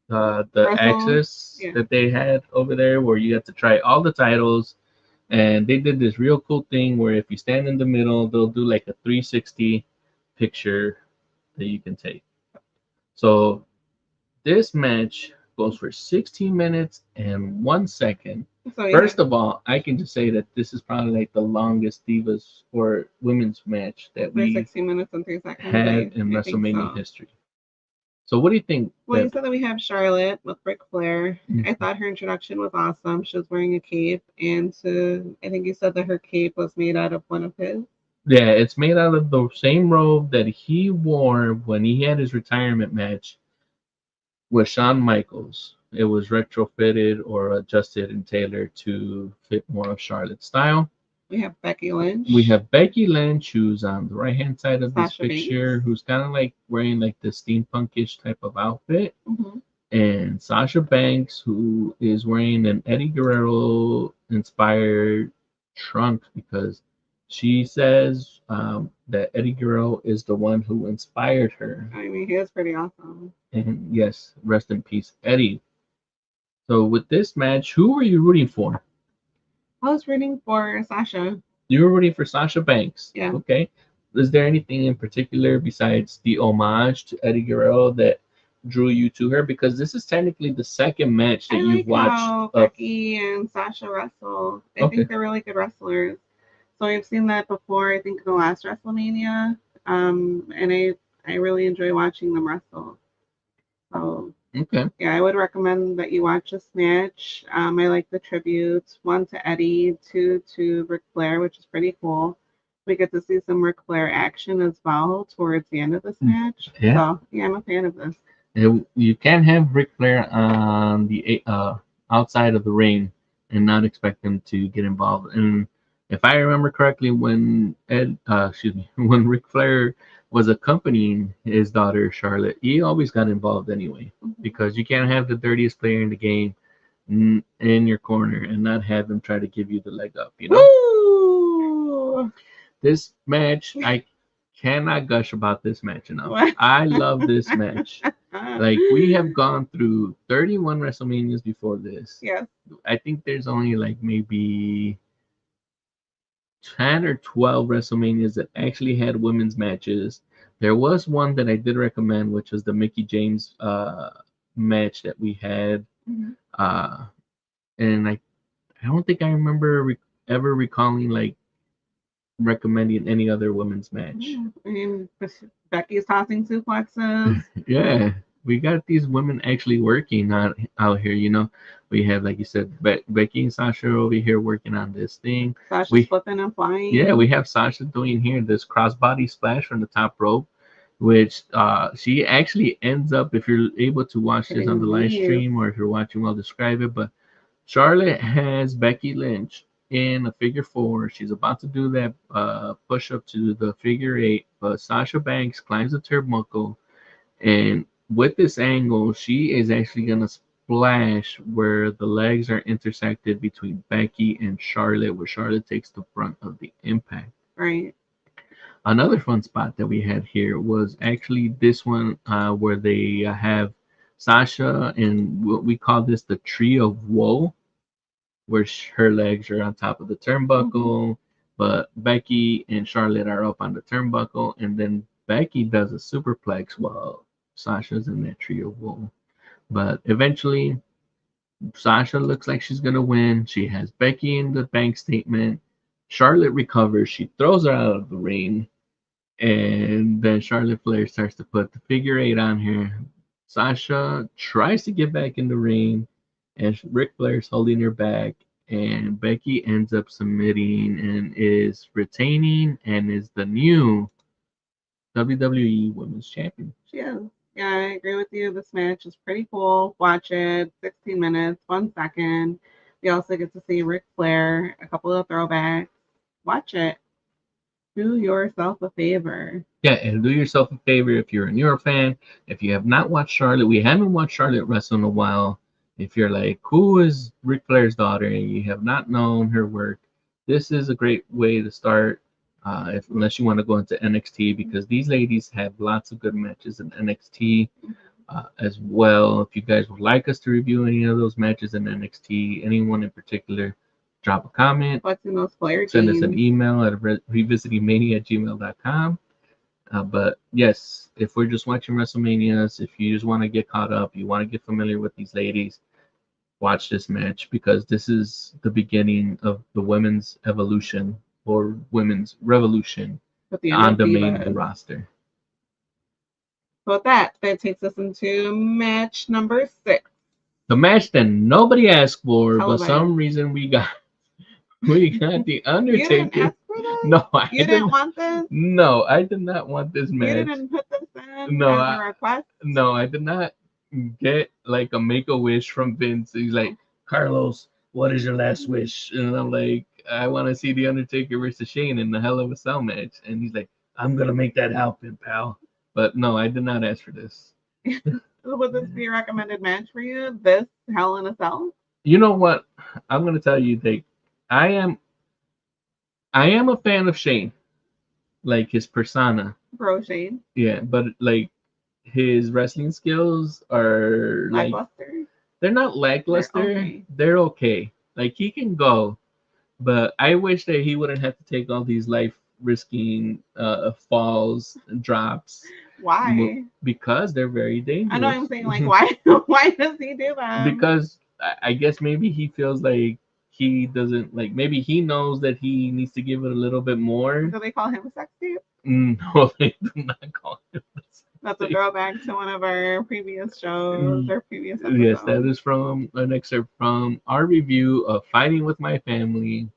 the access that they had over there where you had to try all the titles. And they did this real cool thing where if you stand in the middle, they'll do like a 360 picture that you can take. So this match goes for 16 minutes and 1 second. So, First of all, I can just say that this is probably like the longest Divas or women's match that we 16 minutes and 3 seconds had in WrestleMania history. So what do you think? Well, you said that we have Charlotte with Ric Flair. Mm-hmm. I thought her introduction was awesome. She was wearing a cape, and I think you said that her cape was made out of one of his. Yeah, it's made out of the same robe that he wore when he had his retirement match with Shawn Michaels. It was retrofitted or adjusted and tailored to fit more of Charlotte's style. We have Becky Lynch. We have Becky Lynch, who's on the right-hand side of this picture, who's kind of like wearing like the steampunkish type of outfit. Mm-hmm. And Sasha Banks, who is wearing an Eddie Guerrero-inspired trunk because she says that Eddie Guerrero is the one who inspired her. I mean, he is pretty awesome. And yes, rest in peace, Eddie. So with this match, who were you rooting for? I was rooting for Sasha. You were rooting for Sasha Banks? Yeah. Okay. Is there anything in particular besides the homage to Eddie Guerrero that drew you to her? Because this is technically the second match that you've watched. How Becky and Sasha wrestle. I think they're really good wrestlers. So I've seen that before, I think in the last WrestleMania. And I really enjoy watching them wrestle. So yeah, I would recommend that you watch this match. I like the tributes, 1 to Eddie, 2 to Ric Flair, which is pretty cool. We get to see some Ric Flair action as well towards the end of this match. Yeah. So yeah, I'm a fan of this. You can't have Ric Flair on the outside of the ring and not expect him to get involved. And if I remember correctly, when when Ric Flair was accompanying his daughter Charlotte, he always got involved anyway, because you can't have the dirtiest player in the game in your corner and not have him try to give you the leg up, you know? Woo! This match, I cannot gush about this match enough. I love this match. Like, we have gone through 31 WrestleManias before this. Yeah. I think there's only like maybe 10 or 12 WrestleManias that actually had women's matches. There was one that I did recommend, which was the Mickie James match that we had. Mm-hmm. And I don't think I remember ever recalling like recommending any other women's match. Yeah. I mean, Becky's tossing suplexes. Yeah. We got these women actually working out here, you know. We have, like you said, Becky and Sasha over here working on this thing. Sasha's flipping and flying. Yeah, we have Sasha doing here this crossbody splash from the top rope, which she actually ends up, if you're able to watch this on the live stream or if you're watching, I'll describe it. But Charlotte has Becky Lynch in a figure four. She's about to do that push up to the figure eight, but Sasha Banks climbs the turnbuckle, and with this angle, she is actually gonna splash where the legs are intersected between Becky and Charlotte, where Charlotte takes the brunt of the impact. Right. Another fun spot that we had here was actually this one where they have Sasha, and what we call this the Tree of Woe, where her legs are on top of the turnbuckle, but Becky and Charlotte are up on the turnbuckle, and then Becky does a superplex while Sasha's in that Tree of Woe. But eventually, Sasha looks like she's gonna win. She has Becky in the bank statement. Charlotte recovers. She throws her out of the ring. And then Charlotte Flair starts to put the figure eight on her. Sasha tries to get back in the ring, and Ric Flair's holding her back. And Becky ends up submitting and is retaining and is the new WWE Women's Champion. Yeah. Yeah, I agree with you. This match is pretty cool. Watch it. 16 minutes, 1 second. We also get to see Ric Flair, a couple of throwbacks. Watch it. Do yourself a favor. Yeah, and do yourself a favor if you're a newer fan. If you have not watched Charlotte, we haven't watched Charlotte wrestle in a while. If you're like, who is Ric Flair's daughter, and you have not known her work, this is a great way to start. Unless you want to go into NXT, because these ladies have lots of good matches in NXT as well. If you guys would like us to review any of those matches in NXT, anyone in particular, drop a comment. What's in those Flair Send us jeans? an email at revisitingmania@gmail.com. But yes, if we're just watching WrestleManias, if you just want to get caught up, you want to get familiar with these ladies, watch this match, because this is the beginning of the women's evolution or women's revolution With the on the NXT main vibes. roster. So with that takes us into match number 6. The match that nobody asked for, but Televised. some reason we got the You didn't Undertaker. ask for this? No, I You didn't want this? No, I did not want this match. You didn't put this in No, as a request? No, I did not get like a make-a-wish from Vince. He's like, Carlos, what is your last wish? And I'm like, I want to see the Undertaker versus Shane in the Hell of a Cell match. And he's like, I'm gonna make that happen, pal. But no, I did not ask for this. Would this be a recommended match for you? This Hell in a Cell? You know what? I'm gonna tell you, Dave. I am a fan of Shane, like his persona. Bro Shane? Yeah, but like his wrestling skills are like Lackluster? they're not lackluster. They're okay. Like he can go, but I wish that he wouldn't have to take all these life risking falls and drops. Why? Because they're very dangerous. I know I'm saying, like, why does he do that? Because I guess maybe he feels like he doesn't, like, maybe he knows that he needs to give it a little bit more. Do they call him a sex tape? No, they do not call him a sex That's a tape. throwback to one of our previous shows or previous episodes. Yes, that is from an excerpt from our review of Fighting with My Family.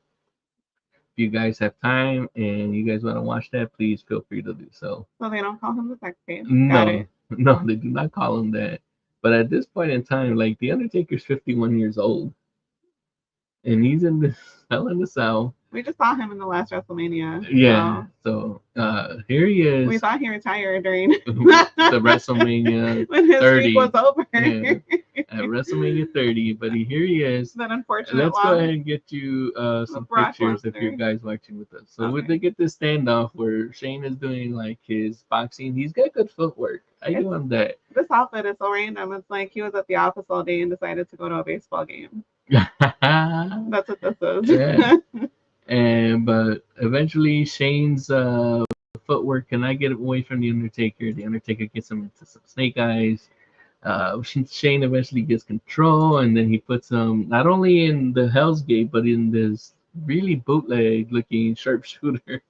If you guys have time and you guys want to watch that, please feel free to do so. So they don't call him the sex tape. Got No, it. no, they do not call him that. But at this point in time, like, The Undertaker's 51 years old. And he's in this Hell in a Cell. We just saw him in the last WrestleMania. Yeah. So here he is. We thought he retired during the WrestleMania when his 30. streak was over. Yeah, at WrestleMania 30. But here he is. That unfortunate Let's loss. go ahead and get you some Brock pictures if Lesnar. you guys watching with us. So Okay. they get this standoff where Shane is doing like his boxing. He's got good footwork. I give him that. This outfit is so random. It's like he was at the office all day and decided to go to a baseball game. That's what this is. Yeah. But eventually Shane's footwork cannot get away from the Undertaker. The Undertaker gets him into some snake eyes. Shane eventually gets control, and then he puts him not only in the Hell's Gate, but in this really bootleg looking sharpshooter.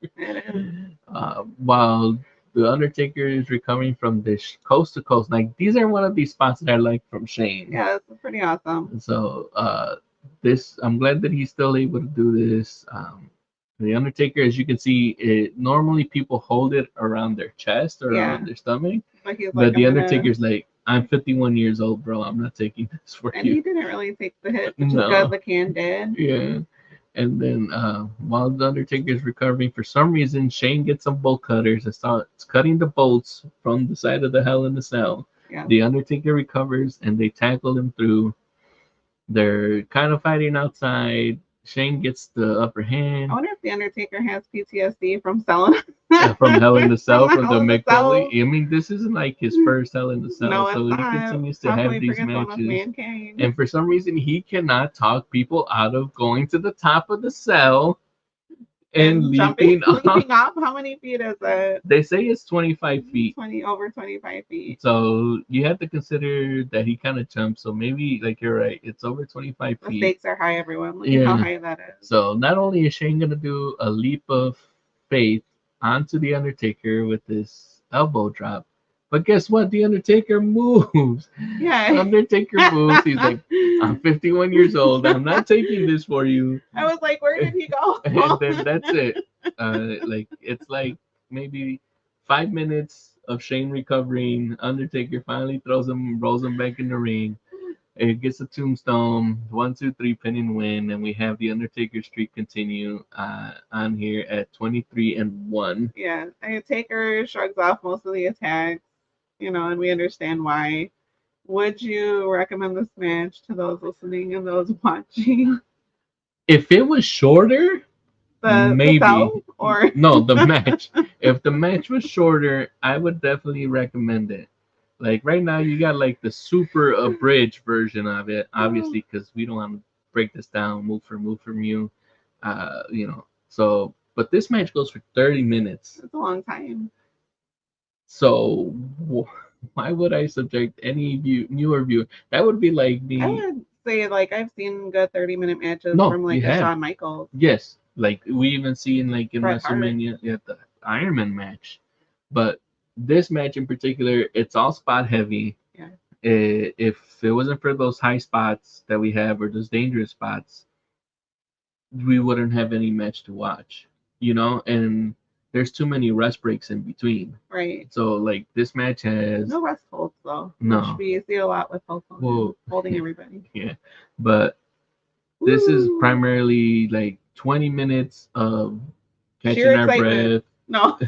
While the Undertaker is recovering from this coast to coast. Like, these are one of these spots that I like from Shane. Yeah, it's pretty awesome. So I'm glad that he's still able to do this. The Undertaker, as you can see, normally people hold it around their chest or around their stomach. Like he's But the Undertaker's like, I'm 51 years old, bro. I'm not taking this for and you. he didn't really take the hit, which No. is good. The can did. Yeah. And then while the Undertaker is recovering, for some reason Shane gets some bolt cutters and starts cutting the bolts from the side of the Hell in the Cell. Yeah. The Undertaker recovers and they tackle him through. They're kind of fighting outside. Shane gets the upper hand. I wonder if the Undertaker has PTSD from selling From Hell in the Cell, from the Hell in the Mick Foley. Cell. I mean, this isn't like his first Hell in the Cell, No, so it's he not. continues to How can have we these forget someone with matches. Mankind? And for some reason, he cannot talk people out of going to the top of the cell and jumping, leaping off. leaping off. How many feet is it? They say it's 25 feet. Over 25 feet. So you have to consider that he kind of jumps. So maybe, like, you're right, it's over 25 The feet. stakes are high, everyone. Look at how high that is. So not only is Shane gonna do a leap of faith onto the Undertaker with this elbow drop, but guess what? The Undertaker moves. Yeah. Undertaker moves. He's like, I'm 51 years old. I'm not taking this for you. I was like, where did he go? And then that's it. Like, it's like maybe 5 minutes of Shane recovering. Undertaker finally throws him, rolls him back in the ring. It gets a tombstone, 1, 2, 3, pin and win, and we have the Undertaker streak continue on here at 23-1. Yeah, Taker shrugs off most of the attacks, and we understand why. Would you recommend this match to those listening and those watching? If it was shorter, maybe. Or no, the match. If the match was shorter, I would definitely recommend it. Like right now, you got like the super abridged version of it, obviously, because we don't want to break this down move for move from you, So, but this match goes for 30 minutes. It's a long time. So, why would I subject any newer viewer? That would be like me. I would say like I've seen good 30-minute matches from like a Shawn Michaels. Yes, like we even see in WrestleMania, the Iron Man match, but this match in particular, it's all spot heavy. Yeah. If it wasn't for those high spots that we have or those dangerous spots, we wouldn't have any match to watch, and there's too many rest breaks in between. Right. So like this match has no rest holds though. No. Which we see a lot with Hulk Hogan holding everybody. Yeah. But this is primarily like 20 minutes of catching our breath. No.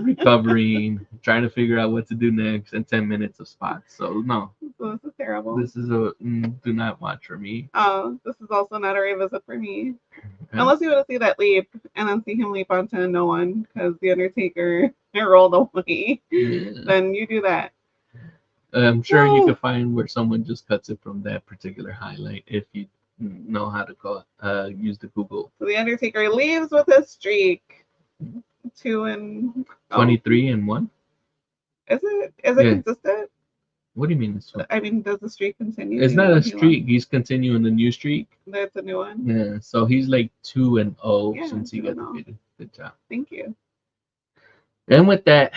Recovering, trying to figure out what to do next, and 10 minutes of spots. So no. So this is terrible. This is a do not watch for me. Oh, this is also not a revisit for me. Okay. Unless you want to see that leap and then see him leap onto no one because the Undertaker rolled away, then you do that. I'm sure you can find where someone just cuts it from that particular highlight if you know how to use the Google. So the Undertaker leaves with a streak. 23-1. Is it consistent? What do you mean? I mean, does the streak continue? It's not a streak. He's continuing the new streak. That's a new one. Yeah. So he's like 2-0 since he got defeated. Good job. Thank you. And with that,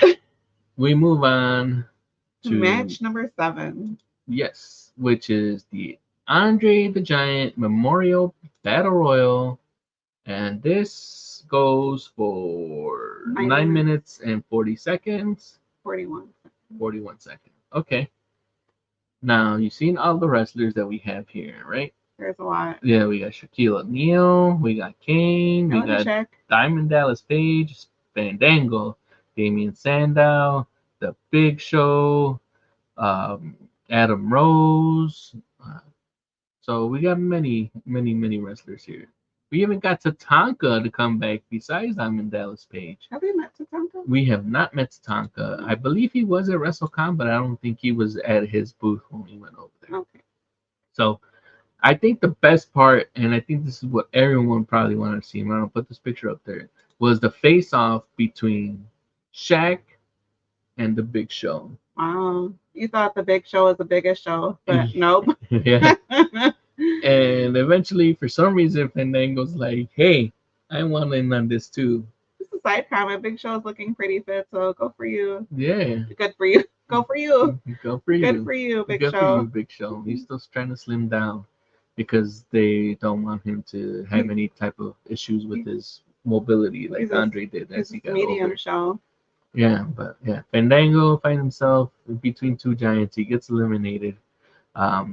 we move on to match number 7. Yes, which is the Andre the Giant Memorial Battle Royal, and this goes for 9 minutes and 40 seconds. 41 seconds. Okay. Now, you've seen all the wrestlers that we have here, right? There's a lot. Yeah, we got Shaquille O'Neal, we got Kane, we got Diamond Dallas Page, Fandango, Damian Sandow, The Big Show, Adam Rose. So we got many wrestlers here. We even got Tatanka to come back besides Diamond Dallas Page. Have we met Tatanka? We have not met Tatanka. I believe he was at WrestleCon, but I don't think he was at his booth when we went over there. Okay. So I think the best part, and I think this is what everyone probably wanted to see, I'm going to put this picture up there, was the face-off between Shaq and The Big Show. Wow. You thought The Big Show was the biggest show, but nope. Yeah. And eventually, for some reason, Fandango's like, hey, I want in on this too. Just a side comment. Big Show is looking pretty fit, so go for you. Yeah. Good for you. Go for you. Go for you. Good for you, Big Good Show. for you, Big Show. He's still trying to slim down because they don't want him to have any type of issues with his mobility like Andre did as he got medium older. Show. Yeah, but yeah, Fandango finds himself between two giants. He gets eliminated.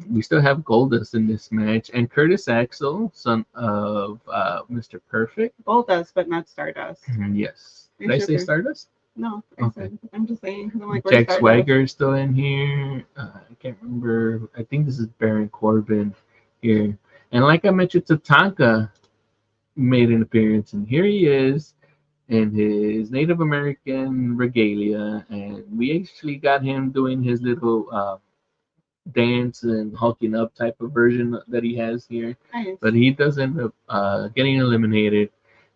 We still have Goldust in this match, and Curtis Axel, son of Mr. Perfect. Goldust, but not Stardust. Yes. I Did I should say be. Stardust? No, I Okay. said. I'm just saying because I'm like, where's Jack Stardust? Swagger is still in here. I can't remember. I think this is Baron Corbin here. And like I mentioned, Tatanka made an appearance, and here he is in his Native American regalia, and we actually got him doing his little dance and hulking up type of version that he has here. Nice. But he does end up getting eliminated,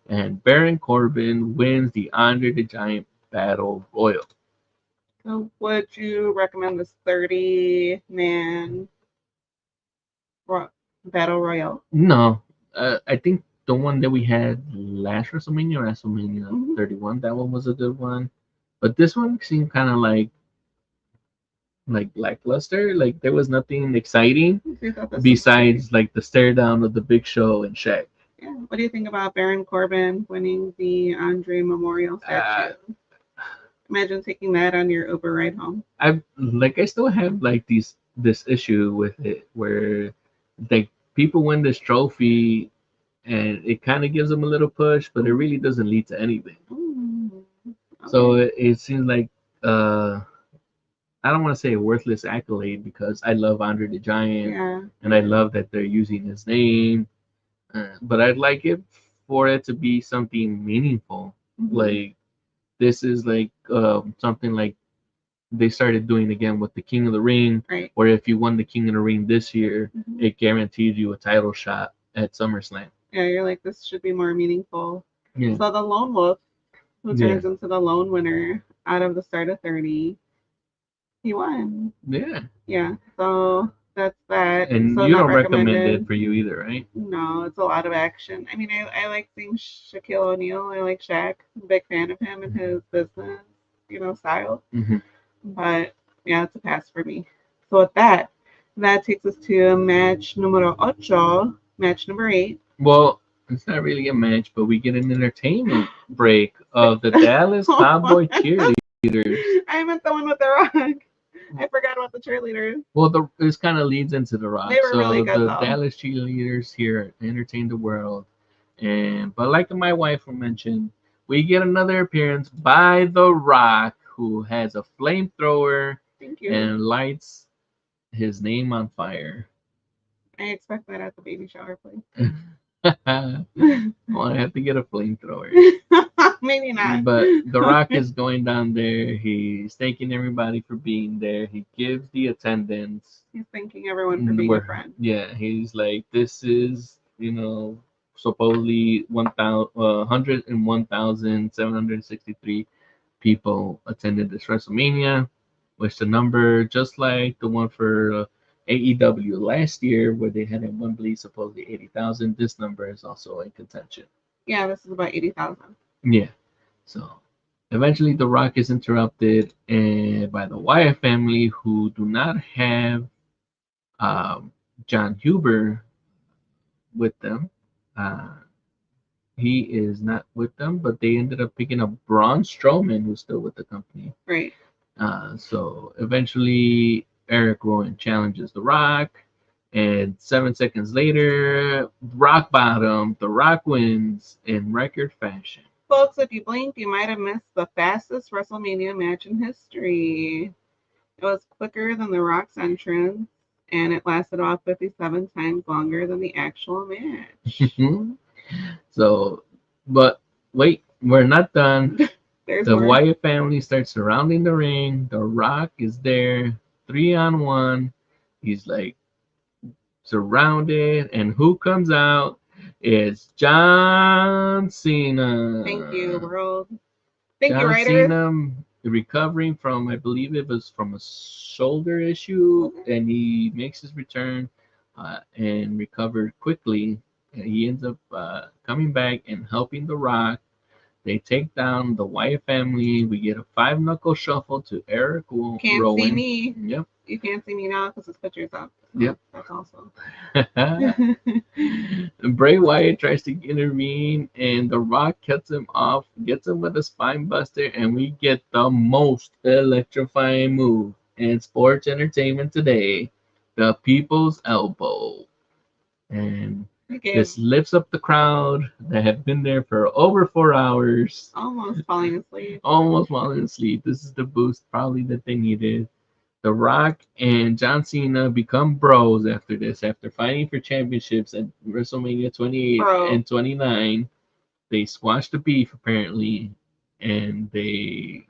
and Baron Corbin wins the Andre the Giant Battle Royal. So would you recommend this 30-man battle royale? No, I think the one that we had last WrestleMania Mhm. 31, that one was a good one. But this one seemed kind of like lackluster. Like there was nothing exciting So you thought this was great? besides like the stare down of the Big Show and Shaq. Yeah. What do you think about Baron Corbin winning the Andre Memorial statue? Imagine taking that on your Uber ride home. I still have like this issue with it where like people win this trophy and it kind of gives them a little push, but it really doesn't lead to anything. Okay. So it seems like uh I don't want to say a worthless accolade because I love Andre the Giant Yeah. and I love that they're using his name, but I'd like it for it to be something meaningful. Mhm. Like this is like something like they started doing again with the King of the Ring, Right. where if you won the King of the Ring this year, Mhm. it guaranteed you a title shot at SummerSlam. Yeah, you're like, this should be more meaningful. Yeah, So the lone wolf, who yeah, turns into the lone winner out of the start of 30, he won. yeah. Yeah, so that's that. And So you not don't recommend it recommended. for you either, right? No, it's a lot of action. I mean, I like seeing Shaquille O'Neal. I like Shaq. I'm a big fan of him and his business, style. Hmm. But yeah, it's a pass for me. So with that, that takes us to match numero ocho, match number 8. Well, it's not really a match, but we get an entertainment break of the Dallas Cowboy cheerleaders. I meant the one with the rock. I forgot about the cheerleaders. Well, this kind of leads into The Rock. They were So really good the though. Dallas cheerleaders here entertain the world, but like my wife mentioned, we get another appearance by The Rock, who has a flamethrower Thank you. and lights his name on fire. I expect that at the baby shower, Well, I have to get a flamethrower. please. Maybe not. But The Rock is going down there. He's thanking everybody for being there. He gives the attendance. He's thanking everyone for being a friend. Yeah, he's like, this is, supposedly 101,763 people attended this WrestleMania, which the number just like the one for AEW last year, where they had at Wembley supposedly 80,000. This number is also in contention. Yeah, this is about 80,000. Yeah. So eventually, The Rock is interrupted by the Wyatt family, who do not have um, John Huber with them. Uh, he is not with them, but they ended up picking up Braun Strowman, who's still with the company. Right. So eventually, Eric Rowan challenges The Rock, and 7 seconds later, rock bottom, The Rock wins in record fashion. Folks, if you blinked, you might have missed the fastest WrestleMania match in history. It was quicker than The Rock's entrance, and it lasted about 57 times longer than the actual match. So, but wait, we're not done. There's The more. Wyatt family starts surrounding the ring. The Rock is there, 3-on-1. He's like surrounded, and who comes out? It's John Cena. Thank you, world. Thank you, John writers. Cena recovering from, I believe it was from a shoulder issue, and he makes his return and recovered quickly. And he ends up coming back and helping The Rock. They take down the Wyatt family. We get a 5-knuckle shuffle to Eric Rowan. Can't see me. Yep. You can't see me now because his picture's up. So Yep. That's awesome. Bray Wyatt tries to intervene, and The Rock cuts him off, gets him with a spine buster, and we get the most electrifying move in sports entertainment today, the people's elbow. And Okay, this lifts up the crowd that have been there for over 4 hours, almost falling asleep. almost falling asleep. This is the boost probably that they needed. The Rock and John Cena become bros after this, after fighting for championships at WrestleMania 28 Bro. and 29. They squashed the beef apparently, and they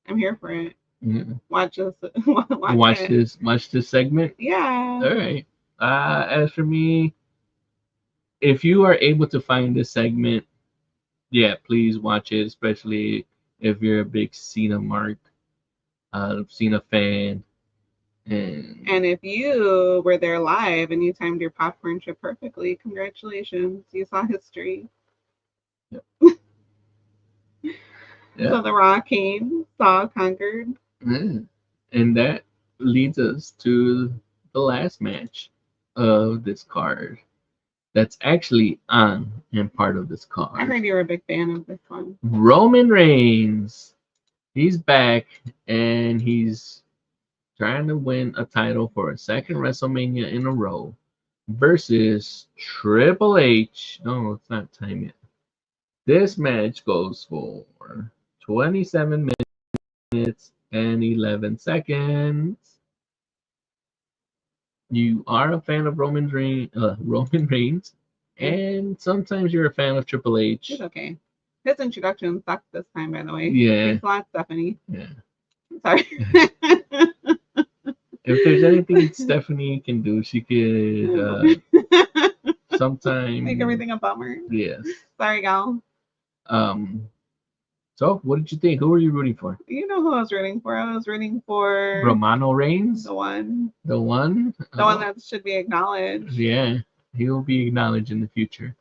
I'm here for it. yeah, Watch this. watch this segment. Yeah. All right. As for me, if you are able to find this segment, yeah, please watch it, especially if you're a big Cena fan. And if you were there live and you timed your popcorn trip perfectly, congratulations. You saw history. Yeah. So the Raw came, saw, conquered. Yeah. And that leads us to the last match of this card. That's actually on and part of this I card. heard you were a big fan of this one. Roman Reigns. He's back and he's trying to win a title for a second WrestleMania in a row versus Triple H. No, it's not time yet. This match goes for 27 minutes and 11 seconds. You are a fan of Roman Reigns, and sometimes you're a fan of Triple H. It's okay. His introduction sucked this time, by the way. Yeah. Thanks a lot, Stephanie. Yeah. Sorry. If there's anything Stephanie can do, she could sometime make everything a bummer. Yes. Sorry, gal. So what did you think? Who were you rooting for? You know who I was rooting for? I was rooting for Romano Reigns? the one. The one? The one that should be acknowledged. Yeah. He will be acknowledged in the future.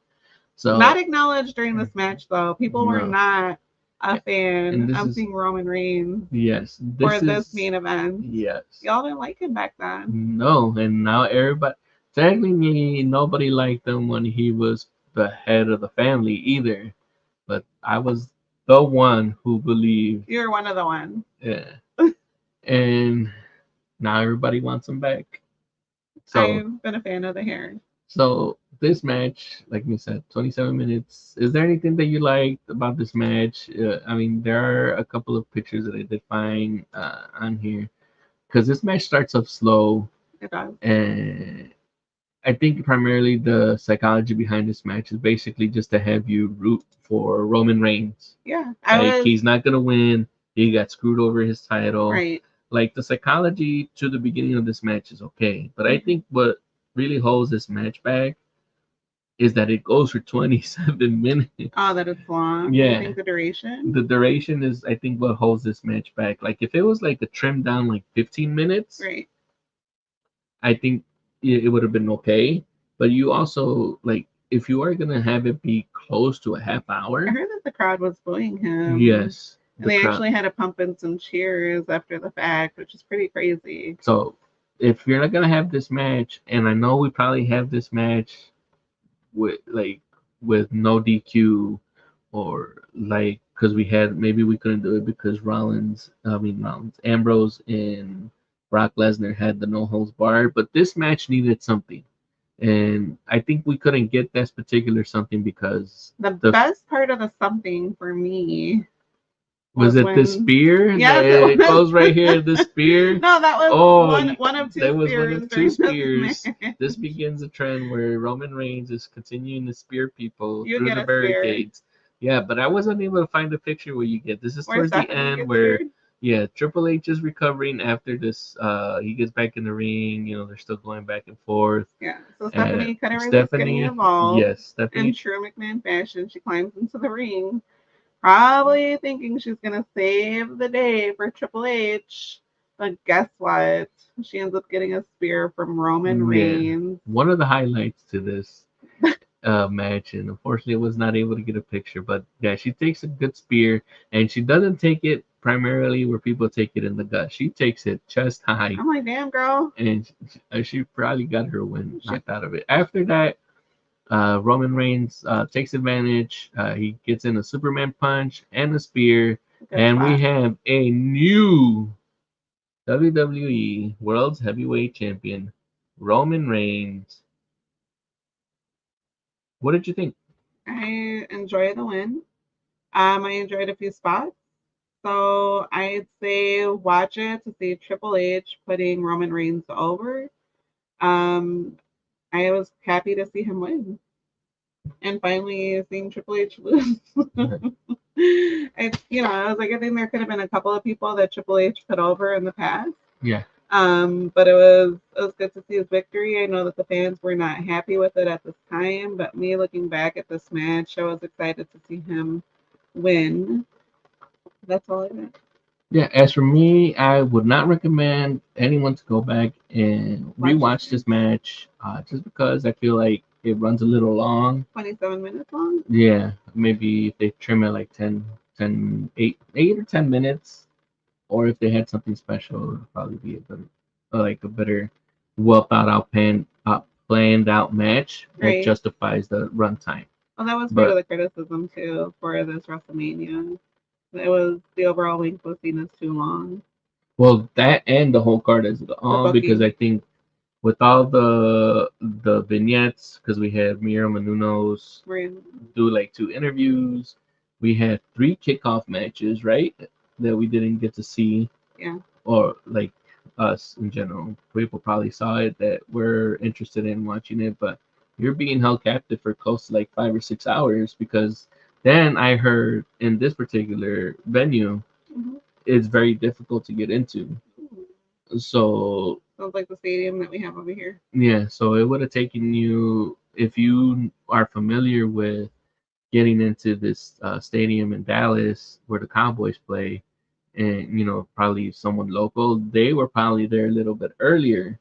So not acknowledged during this match though. People were not a fan of seeing Roman Reigns. Yes. This main event. Yes. Y'all didn't like him back then. No, and now everybody technically nobody liked him when he was the head of the family either. But I was the one who believed. You're one of the ones. Yeah. And now everybody wants him back. So I've been a fan of the hair. So this match, like we said, 27 minutes. Is there anything that you liked about this match? I mean, there are a couple of pictures that I did find on here because this match starts off slow. It does. And I think primarily the psychology behind this match is basically just to have you root for Roman Reigns. Yeah. He's not going to win. He got screwed over his title. Right. Like the psychology to the beginning of this match is okay. But I think what really holds this match back is that it goes for 27 minutes. Oh, that it's long. Yeah. I think the duration. The duration is, I think, what holds this match back. Like if it was like a trimmed down like 15 minutes, right? I think it would have been okay. But you also like if you are gonna have it be close to a half hour. I heard that the crowd was booing him. Yes. And they actually had to pump in some cheers after the fact, which is pretty crazy. So if you're not gonna have this match, and I know we probably have this match with no DQ, or like because maybe we couldn't do it because Ambrose and Brock Lesnar had the no holds barred, but this match needed something, and I think we couldn't get this particular something because the best part of the something for me. Was it the spear? Yes, it goes right here. The spear. No, that was one of two. That was one of two spears. This begins a trend where Roman Reigns is continuing to spear people through the barricades. Spear. Yeah, but I wasn't able to find a picture where you get. This is towards the end where, Triple H is recovering after this. He gets back in the ring. You know, they're still going back and forth. Yeah. So Stephanie kind of getting involved. Yes, Stephanie. In true McMahon fashion, she climbs into the ring. Probably thinking she's going to save the day for Triple H. But guess what? She ends up getting a spear from Roman Reigns. One of the highlights to this match, and unfortunately was not able to get a picture. But yeah, she takes a good spear, and she doesn't take it primarily where people take it in the gut. She takes it chest high. I'm like, damn, girl. And she probably got her win knocked out of it. After that, Roman Reigns takes advantage. He gets in a Superman punch and a spear. And we have a new WWE World Heavyweight Champion Roman Reigns. What did you think? I enjoy the win. I enjoyed a few spots. So I'd say watch it to see Triple H putting Roman Reigns over. Um, I was happy to see him win. And finally seeing Triple H lose. I was like, I think there could have been a couple of people that Triple H put over in the past. Yeah. But it was good to see his victory. I know that the fans were not happy with it at this time, but me looking back at this match, I was excited to see him win. That's all I got. Yeah, as for me, I would not recommend anyone to go back and rewatch this match just because I feel like it runs a little long. 27 minutes long? Yeah, maybe if they trim it like 8 or 10 minutes, or if they had something special, it would probably be a better, well thought out, planned out match that Right. justifies the runtime. Well, that was part of the criticism too for this WrestleMania. It was the overall length was seen as too long. Well, that and the whole card as all because I think with all the vignettes, because we had Miro Menounos do like 2 interviews, we had 3 kickoff matches, right? That we didn't get to see. Yeah. Or like us in general, people probably saw it that we're interested in watching it, but you're being held captive for close to like 5 or 6 hours because then I heard in this particular venue, it's very difficult to get into. So sounds like the stadium that we have over here. Yeah, so it would have taken you, if you are familiar with getting into this stadium in Dallas where the Cowboys play, and probably someone local, they were probably there a little bit earlier.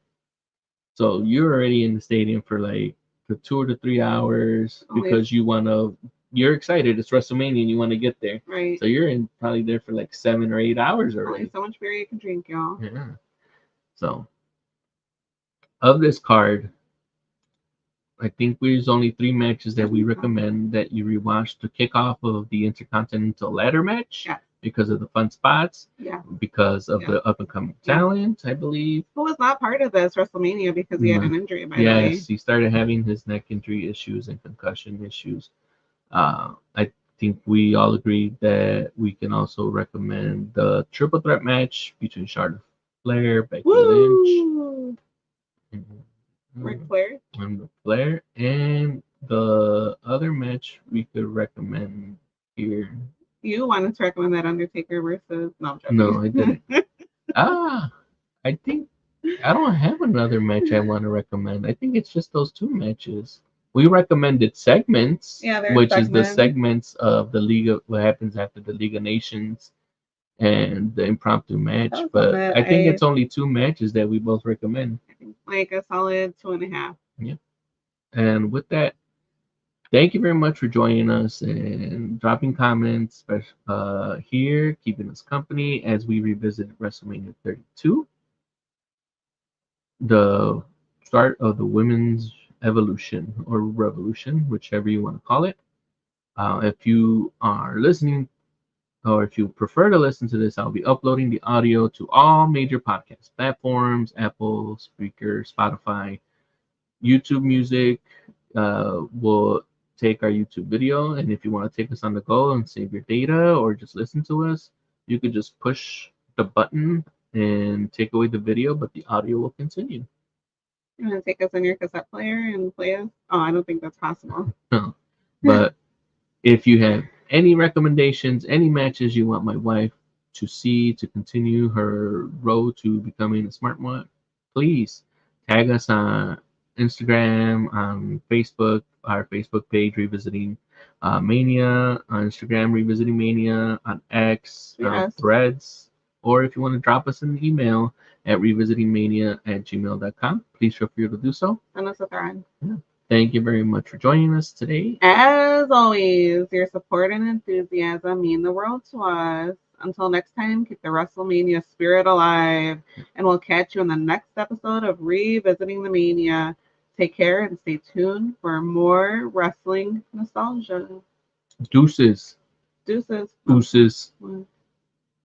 So you're already in the stadium for like for 2 to 3 hours because you're excited. It's WrestleMania and you want to get there. Right. So you're probably there for like 7 or 8 hours already. So much beer you can drink, y'all. Yeah. So of this card, I think there's only 3 matches that we recommend that you rewatch to kick off of the Intercontinental Ladder match. Yeah. Because of the fun spots. Yeah. Because of the up and coming talent, I believe. Who was not part of this WrestleMania because he had an injury, by the way. Yes, he started having his neck injury issues and concussion issues. I think we all agreed that we can also recommend the triple threat match between Charlotte Flair, Becky Lynch, Ric Flair. And Flair, and the other match we could recommend here. You wanted to recommend that Undertaker versus No, I didn't. I think I don't have another match I want to recommend. I think it's just those 2 matches. We recommended segments, which is the segments of the League of what happens after the League of Nations and the impromptu match. But I think it's only 2 matches that we both recommend. Like a solid 2.5. Yeah. And with that, thank you very much for joining us and dropping comments here, keeping us company as we revisit WrestleMania 32, the start of the women's evolution or revolution, whichever you want to call it. If you are listening, or if you prefer to listen to this, I'll be uploading the audio to all major podcast platforms: Apple, Spreaker, Spotify, YouTube Music. We'll take our YouTube video, and if you want to take us on the go and save your data or just listen to us, you could just push the button and take away the video, but the audio will continue. You're going to take us on your cassette player and play us? Oh, I don't think that's possible. No. But if you have any recommendations, any matches you want my wife to see to continue her road to becoming a smart one, please tag us on Instagram, on Facebook, our Facebook page, Revisiting Mania, on Instagram, Revisiting Mania, on X, Threads, or if you want to drop us an email at revisitingmania@gmail.com, please feel free to do so. Send us a thread. Yeah. Thank you very much for joining us today. As always, your support and enthusiasm mean the world to us. Until next time, keep the WrestleMania spirit alive, and we'll catch you in the next episode of Revisiting the Mania. Take care and stay tuned for more wrestling nostalgia. Deuces. Deuces. Deuces.